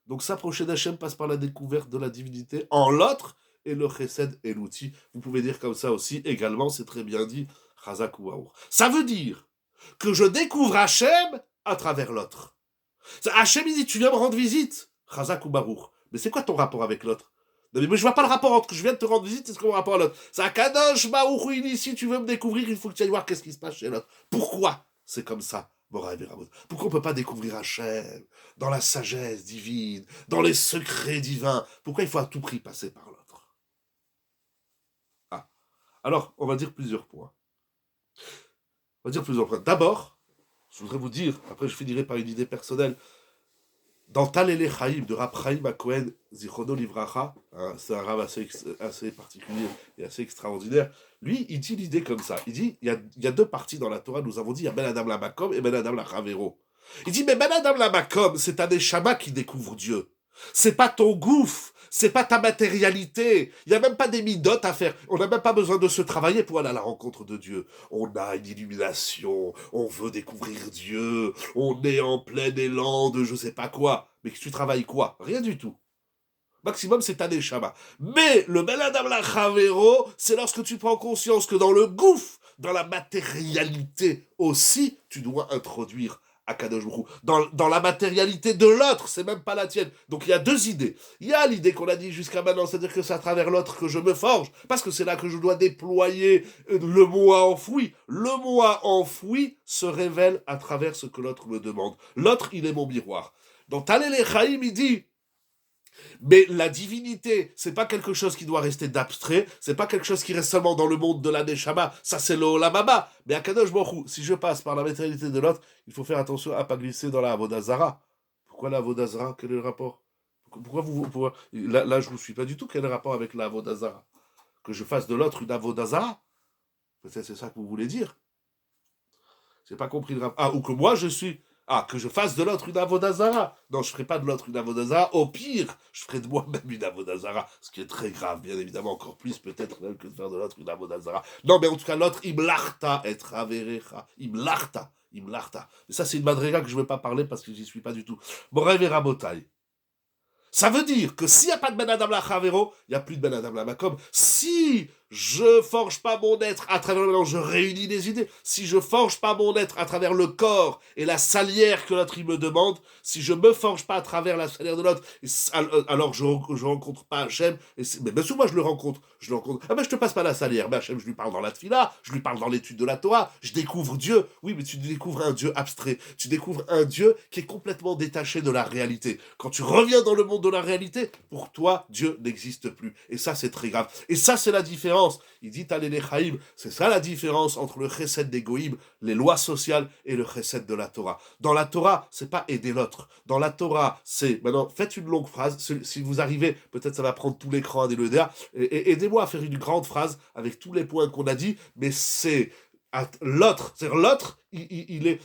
A: donc s'approcher d'Hachem passe par la découverte de la divinité en l'autre, et le chesed est l'outil. Vous pouvez dire comme ça aussi, également, c'est très bien dit, chazak ou aour. Ça veut dire que je découvre Hachem à travers l'autre. Hachem, il dit, tu viens me rendre visite, chazak ou barour. Mais c'est quoi ton rapport avec l'autre? Non, mais je vois pas le rapport entre que je viens de te rendre visite et ce qu'on rapport à l'autre. C'est un kadosh, baour, il dit, si tu veux me découvrir, il faut que tu ailles voir qu'est-ce qui se passe chez l'autre. Pourquoi c'est comme ça? Pourquoi on peut pas découvrir Hachem dans la sagesse divine, dans les secrets divins? Pourquoi il faut à tout prix passer par l'autre? Ah. Alors, on va dire plusieurs points. D'abord, je voudrais vous dire, après je finirai par une idée personnelle, dans Talele Chaim de Rab Chaim HaKohen Zichrono Livracha, hein, c'est un rab assez particulier et assez extraordinaire, lui, il dit l'idée comme ça. Il dit, il y a deux parties dans la Torah, nous avons dit, il y a Ben Adam la Makom et Ben Adam la Chavero. Il dit, mais Ben Adam la Makom, c'est un Neshama qui découvre Dieu. C'est pas ton gouffre, c'est pas ta matérialité. Il n'y a même pas des midotes à faire. On n'a même pas besoin de se travailler pour aller à la rencontre de Dieu. On a une illumination, on veut découvrir Dieu, on est en plein élan de je sais pas quoi. Mais que tu travailles quoi? Rien du tout. Maximum, c'est ta neshama. Mais le Ben Adam la Chavero, c'est lorsque tu prends conscience que dans le gouffre, dans la matérialité aussi, tu dois introduire Akadosh Baruch Hu. Dans la matérialité de l'autre, c'est même pas la tienne. Donc il y a deux idées. Il y a l'idée qu'on a dit jusqu'à maintenant, c'est-à-dire que c'est à travers l'autre que je me forge, parce que c'est là que je dois déployer le moi enfoui. Le moi enfoui se révèle à travers ce que l'autre me demande. L'autre, il est mon miroir. Dans Talele Chaim, il dit, mais la divinité, c'est pas quelque chose qui doit rester d'abstrait, c'est pas quelque chose qui reste seulement dans le monde de la Neshama, ça c'est le Olam Haba. Mais à Kadosh Baruch Hu, si je passe par la matérialité de l'autre, il faut faire attention à pas glisser dans la Avodazara. Pourquoi la Avodazara? Quel est le rapport? Là, je ne suis pas du tout. Quel est le rapport avec la Avodazara? Que je fasse de l'autre une Avodazara? Peut-être c'est ça que vous voulez dire. J'ai pas compris le rapport. Ah, ou que moi je suis. Ah, que je fasse de l'autre une avodazara. Non, je ferai pas de l'autre une avodazara. Au pire, je ferai de moi-même une avodazara. Ce qui est très grave, bien évidemment, encore plus peut-être même que de faire de l'autre une avodazara. Non, mais en tout cas, l'autre, imlarta et traverecha. Imlarta. Imlarta. Mais ça, c'est une madrega que je ne vais pas parler parce que j'y suis pas du tout. Morev et Rabotai. Ça veut dire que s'il n'y a pas de Ben Adam la Chavero, il n'y a plus de Ben Adam la Makom. Si je forge pas mon être à travers le mélange, je réunis les idées. Si je forge pas mon être à travers le corps et la salière que l'autre il me demande, si je me forge pas à travers la salière de l'autre, alors je rencontre pas Hachem. Mais bien sûr, moi je le rencontre. Ah ben je te passe pas la salière. Ben Hachem, je lui parle dans la tfila, je lui parle dans l'étude de la Torah, je découvre Dieu. Oui, mais tu découvres un Dieu abstrait. Tu découvres un Dieu qui est complètement détaché de la réalité. Quand tu reviens dans le monde de la réalité, pour toi, Dieu n'existe plus. Et ça, c'est très grave. Et ça, c'est la différence. Il dit Talele Chaim, c'est ça la différence entre le chesed des goïm, les lois sociales, et le chesed de la Torah. Dans la Torah, c'est pas aider l'autre. Dans la Torah, c'est, maintenant, faites une longue phrase. Si vous arrivez, peut-être ça va prendre tout l'écran à DLDA, et aidez-moi à faire une grande phrase avec tous les points qu'on a dit, mais c'est l'autre, c'est-à-dire l'autre,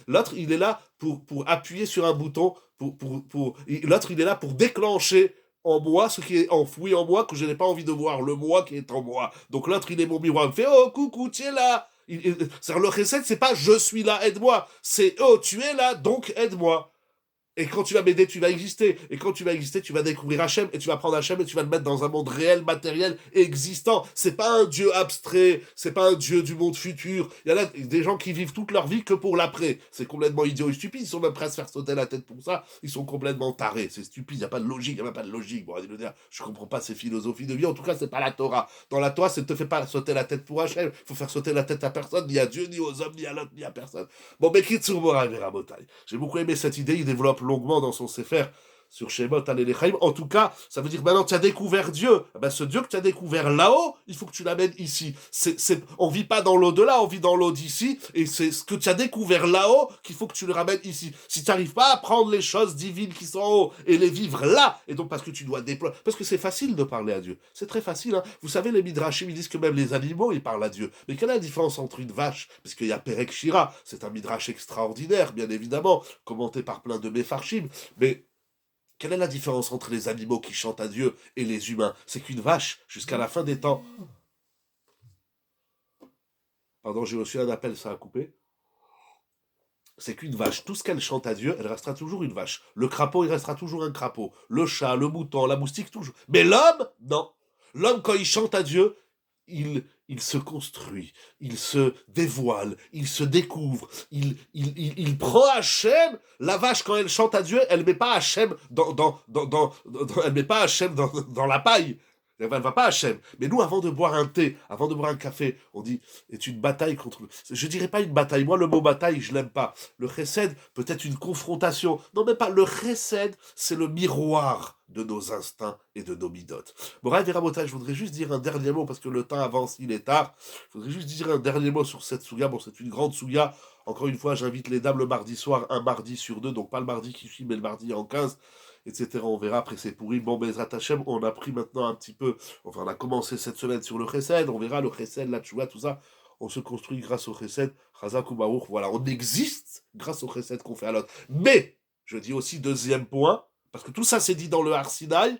A: l'autre, il est là pour appuyer sur un bouton, l'autre, il est là pour déclencher en moi ce qui est enfoui en moi, que je n'ai pas envie de voir, le moi qui est en moi. Donc l'autre, il est mon miroir, il me fait oh coucou, tu es là. C'est-à-dire le chesed, c'est pas je suis là, aide-moi, c'est oh tu es là, donc aide-moi. Et quand tu vas m'aider, tu vas exister. Et quand tu vas exister, tu vas découvrir Hachem, et tu vas prendre Hachem et tu vas le mettre dans un monde réel, matériel, existant. C'est pas un Dieu abstrait, c'est pas un Dieu du monde futur. Il y en a des gens qui vivent toute leur vie que pour l'après. C'est complètement idiot et stupide. Ils sont même prêts à se faire sauter la tête pour ça. Ils sont complètement tarés. C'est stupide. Il n'y a pas de logique. Il n'y a même pas de logique. Bon, je comprends pas ces philosophies de vie. En tout cas, c'est pas la Torah. Dans la Torah, ça ne te fait pas sauter la tête pour Hachem. Il faut faire sauter la tête à personne, ni à Dieu, ni aux hommes, ni à l'autre, ni à personne. Bon, mais Kitsur Morav et Rabotai. J'ai beaucoup aimé cette idée. Il développe longuement dans son Sefer sur Shemot Alelechem. En tout cas, ça veut dire maintenant tu as découvert Dieu. Ben, ce Dieu que tu as découvert là-haut, il faut que tu l'amènes ici. On vit pas dans l'au-delà, on vit dans l'au d'ici. Et c'est ce que tu as découvert là-haut qu'il faut que tu le ramènes ici. Si tu n'arrives pas à prendre les choses divines qui sont en haut et les vivre là, et donc parce que tu dois déployer. Parce que c'est facile de parler à Dieu. C'est très facile. Hein. Vous savez, les Midrashim, ils disent que même les animaux, ils parlent à Dieu. Mais quelle est la différence entre une vache? Parce qu'il y a Perek Shira, c'est un Midrash extraordinaire, bien évidemment, commenté par plein de Mefarshim. Mais quelle est la différence entre les animaux qui chantent à Dieu et les humains? C'est qu'une vache, jusqu'à la fin des temps... Pardon, j'ai reçu un appel, ça a coupé. c'est qu'une vache, tout ce qu'elle chante à Dieu, elle restera toujours une vache. Le crapaud, il restera toujours un crapaud. Le chat, le mouton, la moustique, toujours. Mais l'homme, non. L'homme, quand il chante à Dieu, il se construit, il se dévoile, il se découvre, il prend Hachem. La vache, quand elle chante à Dieu, elle met pas Hachem elle met pas Hachem dans la paille. Elle va pas Hachem. Mais nous, avant de boire un thé, avant de boire un café, on dit, c'est une bataille contre le... Je dirais pas une bataille. Moi, le mot bataille, je l'aime pas. Le chesed, peut-être une confrontation. Non, mais pas. Le chesed, c'est le miroir de nos instincts et de nos midotes. Bon, Rav et Rabotai, je voudrais juste dire un dernier mot, parce que le temps avance, il est tard. Je voudrais juste dire un dernier mot sur cette souga. Bon, c'est une grande souga. Encore une fois, j'invite les dames le mardi soir, un mardi sur deux, donc pas le mardi qui suit, mais le mardi en 15, etc. On verra, après c'est pourri. Bon, Bezrat Hashem, on a pris maintenant un petit peu, enfin on a commencé cette semaine sur le chesed, on verra le chesed, la tchouva, tout ça. On se construit grâce au chesed, Chazak ou Baruch, voilà, on existe grâce au chesed qu'on fait à l'autre. Mais, je dis aussi deuxième point, parce que tout ça c'est dit dans le Har Sinaï,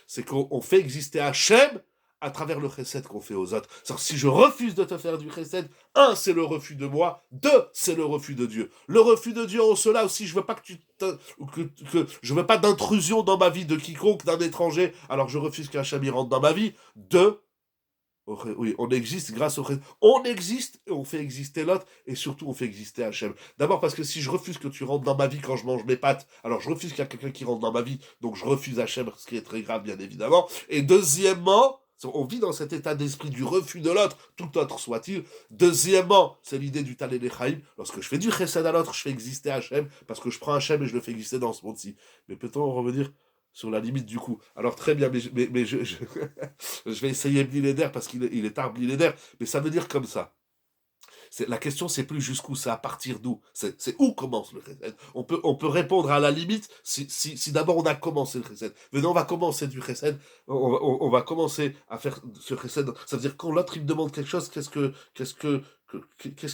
A: c'est qu'on fait exister Hachem à travers le chesed qu'on fait aux autres. C'est-à-dire, si je refuse de te faire du chesed, un, c'est le refus de moi, deux, c'est le refus de Dieu. Le refus de Dieu en cela aussi, je veux pas je veux pas d'intrusion dans ma vie de quiconque, d'un étranger, alors je refuse qu'Hachem y rentre dans ma vie. Deux, oui, on existe grâce au chesed. On existe et on fait exister l'autre, et surtout on fait exister Hachem. D'abord parce que si je refuse que tu rentres dans ma vie quand je mange mes pâtes, alors je refuse qu'il y a quelqu'un qui rentre dans ma vie, donc je refuse Hachem, ce qui est très grave bien évidemment. Et deuxièmement, on vit dans cet état d'esprit du refus de l'autre, tout autre soit-il. Deuxièmement, c'est l'idée du Talé Chaim. Lorsque je fais du chesed à l'autre, je fais exister Hachem, parce que je prends Hachem et je le fais exister dans ce monde-ci. Mais peut-on revenir sur la limite du coup? Alors très bien, mais je vais essayer Bliléder parce qu'il est tard Bliléder, mais ça veut dire comme ça. La question, c'est plus jusqu'où, c'est à partir d'où. C'est où commence le chesed. On peut répondre à la limite si d'abord on a commencé le chesed. Maintenant, on va commencer du chesed, on va commencer à faire ce chesed. Ça veut dire quand l'autre il me demande quelque chose, qu'est-ce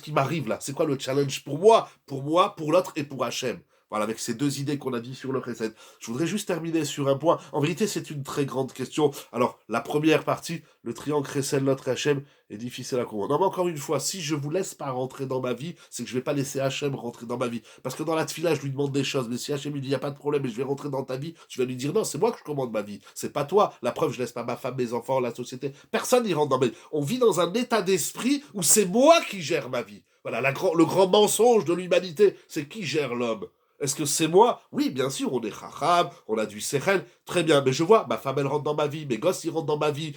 A: qui m'arrive là? C'est quoi le challenge pour moi, pour l'autre et pour Hachem? Voilà, avec ces deux idées qu'on a dit sur le chesed. Je voudrais juste terminer sur un point. En vérité, c'est une très grande question. Alors, la première partie, le triangle chesed, l'autre Hachem, est difficile à comprendre. Non, mais encore une fois, si je vous laisse pas rentrer dans ma vie, c'est que je vais pas laisser Hachem rentrer dans ma vie. Parce que dans la tefila, je lui demande des choses, mais si Hachem lui dit, il n'y a pas de problème, et je vais rentrer dans ta vie, tu vas lui dire, non, c'est moi que je commande ma vie. C'est pas toi. La preuve, je laisse pas ma femme, mes enfants, la société. Personne n'y rentre dans ma vie. On vit dans un état d'esprit où c'est moi qui gère ma vie. Voilà, le grand mensonge de l'humanité, c'est qui gère l'homme. Est-ce que c'est moi? Oui, bien sûr, on est chacham, on a du sechel, très bien, mais je vois, ma femme elle rentre dans ma vie, mes gosses ils rentrent dans ma vie,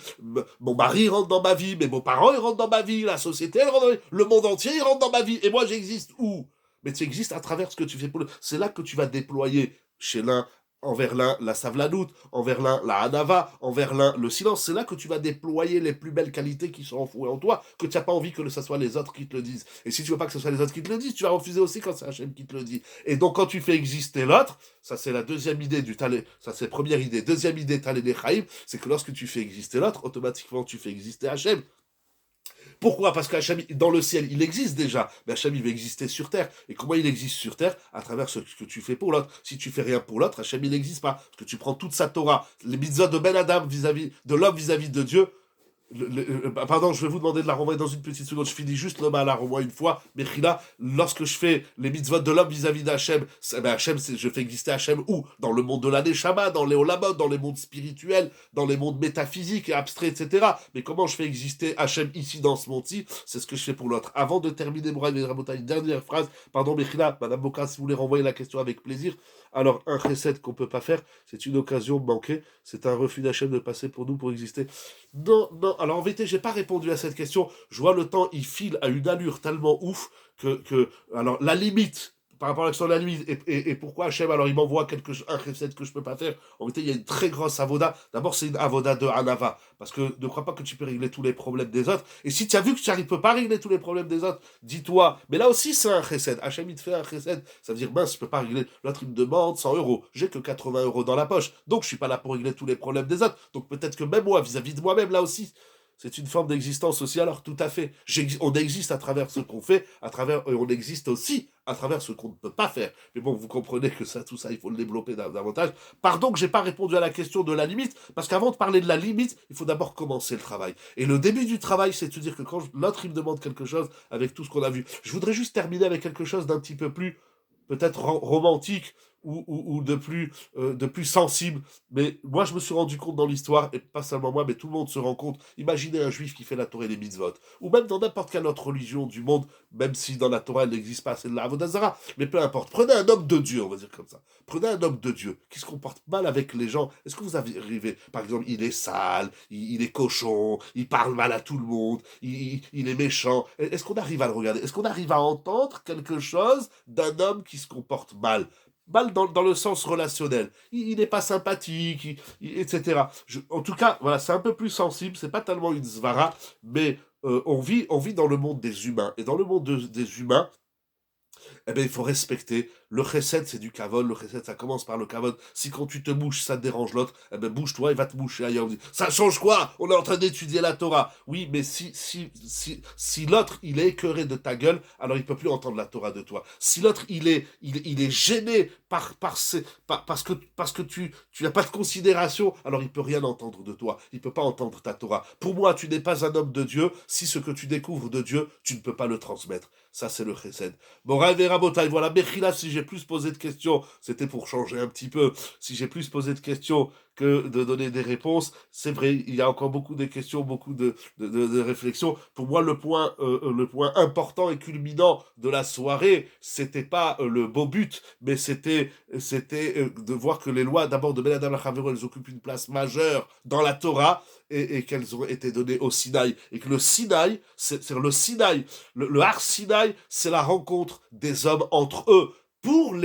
A: mon mari rentre dans ma vie, mes beaux-parents ils rentrent dans ma vie, la société elle rentre dans ma vie, le monde entier il rentre dans ma vie, et moi j'existe où? Mais tu existes à travers ce que tu fais pour le... C'est là que tu vas déployer chez l'un, envers l'un la savlanout, envers l'un la hanava, envers l'un le silence. C'est là que tu vas déployer les plus belles qualités qui sont enfouies en toi, que tu n'as pas envie que ce soit les autres qui te le disent. Et si tu veux pas que ce soit les autres qui te le disent, tu vas refuser aussi quand c'est Hachem qui te le dit. Et donc quand tu fais exister l'autre, ça c'est la deuxième idée du talé, ça c'est la première idée. Deuxième idée talé des chaïm, c'est que lorsque tu fais exister l'autre, automatiquement tu fais exister Hachem. Pourquoi? Parce qu'Hachem, dans le ciel, il existe déjà. Mais Hachem, il va exister sur terre. Et comment il existe sur terre? À travers ce que tu fais pour l'autre. Si tu fais rien pour l'autre, Hachem, il n'existe pas. Parce que tu prends toute sa Torah, les mitzvot de Ben Adam vis-à-vis de l'homme vis-à-vis de Dieu. Pardon, je vais vous demander de la renvoyer dans une petite seconde. Je finis juste l'homme à la renvoie une fois. Mais là, lorsque je fais les mitzvot de l'homme vis-à-vis d'Hachem, Hachem, je fais exister Hachem où? Dans le monde de la Neshama, dans les Olamot, dans les mondes spirituels, dans les mondes métaphysiques et abstraits, etc. Mais comment je fais exister Hachem ici dans ce monde-ci? C'est ce que je fais pour l'autre. Avant de terminer, Mouraï et Rabotai, une dernière phrase. Pardon, Mechila, Madame Boka, si vous voulez renvoyer la question avec plaisir. Alors, un chesed qu'on peut pas faire, c'est une occasion manquée. C'est un refus d'Hachem de passer pour nous pour exister. Non, non. Alors en vérité, j'ai pas répondu à cette question. Je vois le temps, il file à une allure tellement ouf alors la limite par rapport à l'action de la limite et pourquoi Hachem alors il m'envoie un recette que je peux pas faire. En vérité, il y a une très grosse avoda. D'abord, c'est une avoda de Hanava parce que ne crois pas que tu peux régler tous les problèmes des autres. Et si tu as vu que tu ne peux pas régler tous les problèmes des autres, dis-toi. Mais là aussi, c'est un chesed. Hachem il te fait un chesed. Ça veut dire mince, je peux pas régler. L'autre il me demande 100 euros. J'ai que 80 euros dans la poche. Donc je suis pas là pour régler tous les problèmes des autres. Donc peut-être que même moi, vis-à-vis de moi-même, là aussi, c'est une forme d'existence aussi, alors tout à fait. On existe à travers ce qu'on fait, et on existe aussi à travers ce qu'on ne peut pas faire. Mais bon, vous comprenez que tout ça, il faut le développer davantage. Pardon que j'ai pas répondu à la question de la limite, parce qu'avant de parler de la limite, il faut d'abord commencer le travail. Et le début du travail, c'est de se dire que quand l'autre, il me demande quelque chose, avec tout ce qu'on a vu. Je voudrais juste terminer avec quelque chose d'un petit peu plus peut-être romantique ou de plus sensible. Mais moi, je me suis rendu compte dans l'histoire, et pas seulement moi, mais tout le monde se rend compte. Imaginez un juif qui fait la Torah et les mitzvot, ou même dans n'importe quelle autre religion du monde, même si dans la Torah, elle n'existe pas, c'est de la Avodazara, mais peu importe. Prenez un homme de Dieu, on va dire comme ça. Prenez un homme de Dieu qui se comporte mal avec les gens. Est-ce que vous avez arrivé, par exemple, il est sale, il est cochon, il parle mal à tout le monde, il est méchant. Est-ce qu'on arrive à le regarder? Est-ce qu'on arrive à entendre quelque chose d'un homme qui se comporte mal? Mal dans le sens relationnel. Il n'est pas sympathique, etc. En tout cas, voilà, c'est un peu plus sensible, c'est pas tellement une svara, mais on vit dans le monde des humains. Et dans le monde des humains, eh ben, il faut respecter. Le chesed, c'est du kavod. Le chesed, ça commence par le kavod. Si quand tu te mouches, ça te dérange l'autre, eh ben, bouge-toi, il va te moucher ailleurs. On dit, ça change quoi? On est en train d'étudier la Torah. Oui, mais si l'autre, il est écœuré de ta gueule, alors il peut plus entendre la Torah de toi. Si l'autre, il est gêné parce que tu n'as pas de considération, alors il peut rien entendre de toi. Il peut pas entendre ta Torah. Pour moi, tu n'es pas un homme de Dieu si ce que tu découvres de Dieu, tu ne peux pas le transmettre. Ça, c'est le chesed. Bon, Rav et Rabotai, voilà, Mechila, si j'ai plus posé de questions, c'était pour changer un petit peu, si j'ai plus posé de questions que de donner des réponses, c'est vrai, il y a encore beaucoup de questions, beaucoup de réflexions. Pour moi, le point important et culminant de la soirée, c'était pas le beau but, mais c'était de voir que les lois, d'abord de Ben Adam Lachavero, elles occupent une place majeure dans la Torah, et qu'elles ont été données au Sinaï, et que le Sinaï, c'est le Sinaï, le Har Sinaï, c'est la rencontre des hommes entre eux comment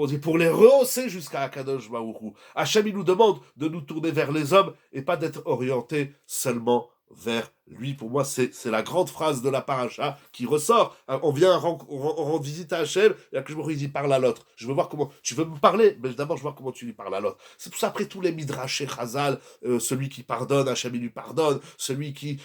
A: dire, pour les rehausser jusqu'à Akadosh Baruch. Hachem, il nous demande de nous tourner vers les hommes et pas d'être orienté seulement vers lui. Pour moi, c'est la grande phrase de la paracha qui ressort. On vient rendre visite à Hachem et à il dit parle à l'autre. Je veux voir comment tu veux me parler, mais d'abord je veux voir comment tu lui parles à l'autre. C'est pour ça après tous les midrash et Chazal, celui qui pardonne, Hachem il lui pardonne, celui qui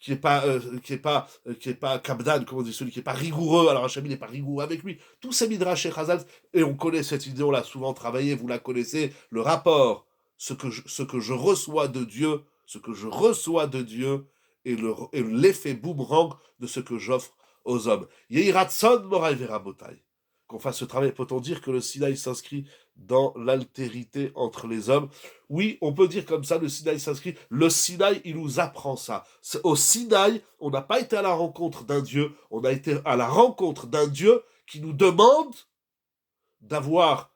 A: est pas kabdan, comment on dit, celui qui est pas rigoureux, alors Hachem il n'est pas rigoureux avec lui. Tous ces midrash et Chazal, et on connaît cette idée, on l'a souvent travaillé, vous la connaissez, le rapport, ce que je reçois de Dieu, ce que je reçois de Dieu et l'effet boomerang de ce que j'offre aux hommes. Yehiratson morai verabotai. Qu'on fasse ce travail, peut-on dire que le Sinaï s'inscrit dans l'altérité entre les hommes? Oui, on peut dire comme ça, le Sinaï s'inscrit. Le Sinaï, il nous apprend ça. Au Sinaï, on n'a pas été à la rencontre d'un Dieu, on a été à la rencontre d'un Dieu qui nous demande d'avoir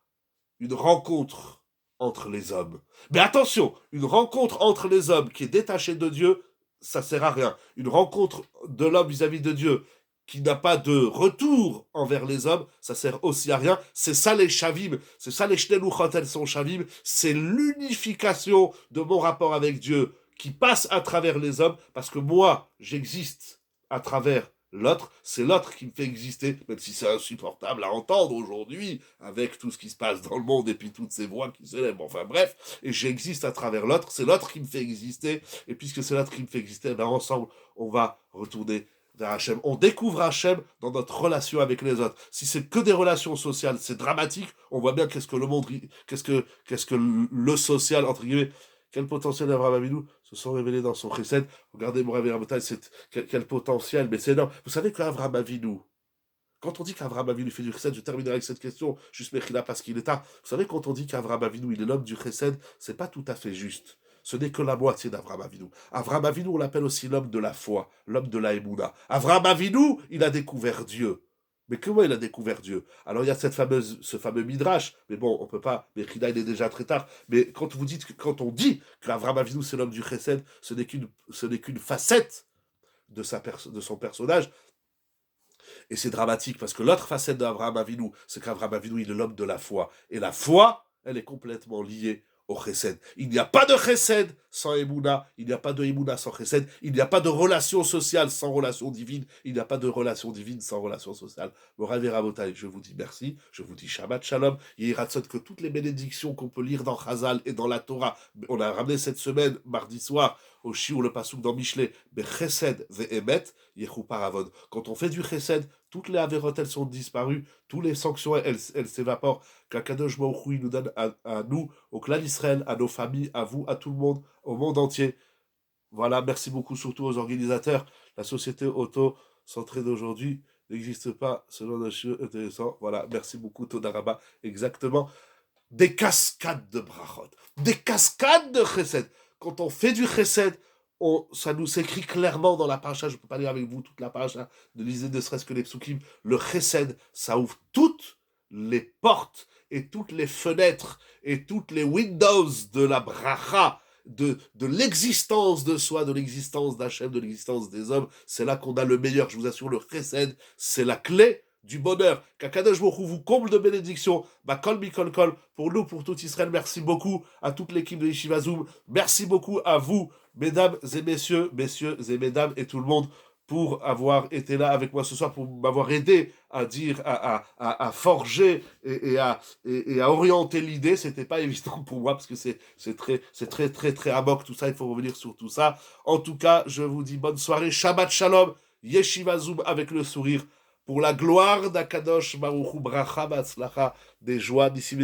A: une rencontre entre les hommes. Mais attention, une rencontre entre les hommes qui est détachée de Dieu, ça sert à rien. Une rencontre de l'homme vis-à-vis de Dieu qui n'a pas de retour envers les hommes, ça sert aussi à rien. C'est ça les shavim, c'est ça les shneluchot, elles sont shavim, c'est l'unification de mon rapport avec Dieu qui passe à travers les hommes, parce que moi, j'existe à travers l'autre, c'est l'autre qui me fait exister, même si c'est insupportable à entendre aujourd'hui, avec tout ce qui se passe dans le monde et puis toutes ces voix qui s'élèvent. Enfin bref, et j'existe à travers l'autre, c'est l'autre qui me fait exister, et puisque c'est l'autre qui me fait exister, ben ensemble, on va retourner vers Hachem. On découvre Hachem dans notre relation avec les autres. Si c'est que des relations sociales, c'est dramatique. On voit bien qu'est-ce que le monde, qu'est-ce que le social, entre guillemets, quel potentiel d'Abraham Avinu se sont révélés dans son chesed. Regardez, mon rêve c'est quel potentiel, mais c'est énorme. Vous savez qu'Abraham Avinu, quand on dit qu'Abraham Avinu fait du chesed, je terminerai avec cette question, juste Mechila parce qu'il est tard. Vous savez, quand on dit qu'Abraham Avinu, il est l'homme du chesed, c'est pas tout à fait juste. Ce n'est que la moitié d'Abraham Avinu. Abraham Avinu, on l'appelle aussi l'homme de la foi, l'homme de la Emouna. Abraham Avinu, il a découvert Dieu. Mais comment il a découvert Dieu? Alors il y a ce fameux midrash, mais bon, on peut pas, mais Chida, il est déjà très tard. Mais quand on dit qu'Abraham Avinu c'est l'homme du chesed, ce n'est qu'une facette de son personnage. Et c'est dramatique parce que l'autre facette d'Abraham Avinu, c'est qu'Abraham Avinu il est l'homme de la foi. Et la foi, elle est complètement liée au chesed. Il n'y a pas de chesed sans Emouna, il n'y a pas de Emouna sans chesed, il n'y a pas de relation sociale sans relation divine, il n'y a pas de relation divine sans relation sociale. Morav et Rabotai, je vous dis merci, je vous dis Shabbat Shalom, Yehiratzot, que toutes les bénédictions qu'on peut lire dans Chazal et dans la Torah, on a ramené cette semaine, mardi soir, au Shiur le Passouk dans Michelet, Chesed ve'emet, Yehu Paravod. Quand on fait du chesed, toutes les avérotes, elles sont disparues, toutes les sanctions, elles s'évaporent, qu'Akadosh Baruch Hu, il nous donne à nous, au clan d'Israël, à nos familles, à vous, à tout le monde, au monde entier. Voilà, merci beaucoup surtout aux organisateurs, la société auto-centrée d'aujourd'hui, n'existe pas selon un chiot intéressant. Voilà, merci beaucoup, Todaraba. Exactement. Des cascades de brachot, des cascades de chesed. Quand on fait du chesed, ça nous s'écrit clairement dans la paracha. Je ne peux pas lire avec vous toute la paracha, de lisez ne serait-ce que les psukim. Le chesed, ça ouvre toutes les portes et toutes les fenêtres et toutes les windows de la bracha, de l'existence de soi, de l'existence d'Hachem, de l'existence des hommes. C'est là qu'on a le meilleur. Je vous assure, le chesed, c'est la clé du bonheur, qu'Akadosh Baruch Hu vous comble de bénédictions. Kol mikol kol, pour nous, pour tout Israël, merci beaucoup à toute l'équipe de Yeshiva Zoom, merci beaucoup à vous, mesdames et messieurs, messieurs et mesdames et tout le monde, pour avoir été là avec moi ce soir, pour m'avoir aidé à dire, à forger et à orienter l'idée. C'était pas évident pour moi, parce que c'est très amok tout ça, il faut revenir sur tout ça. En tout cas, je vous dis bonne soirée, Shabbat Shalom, Yeshiva Zoom avec le sourire, pour la gloire d'Akadosh Baruch Hu, bracha, batzlacha, des joies d'ici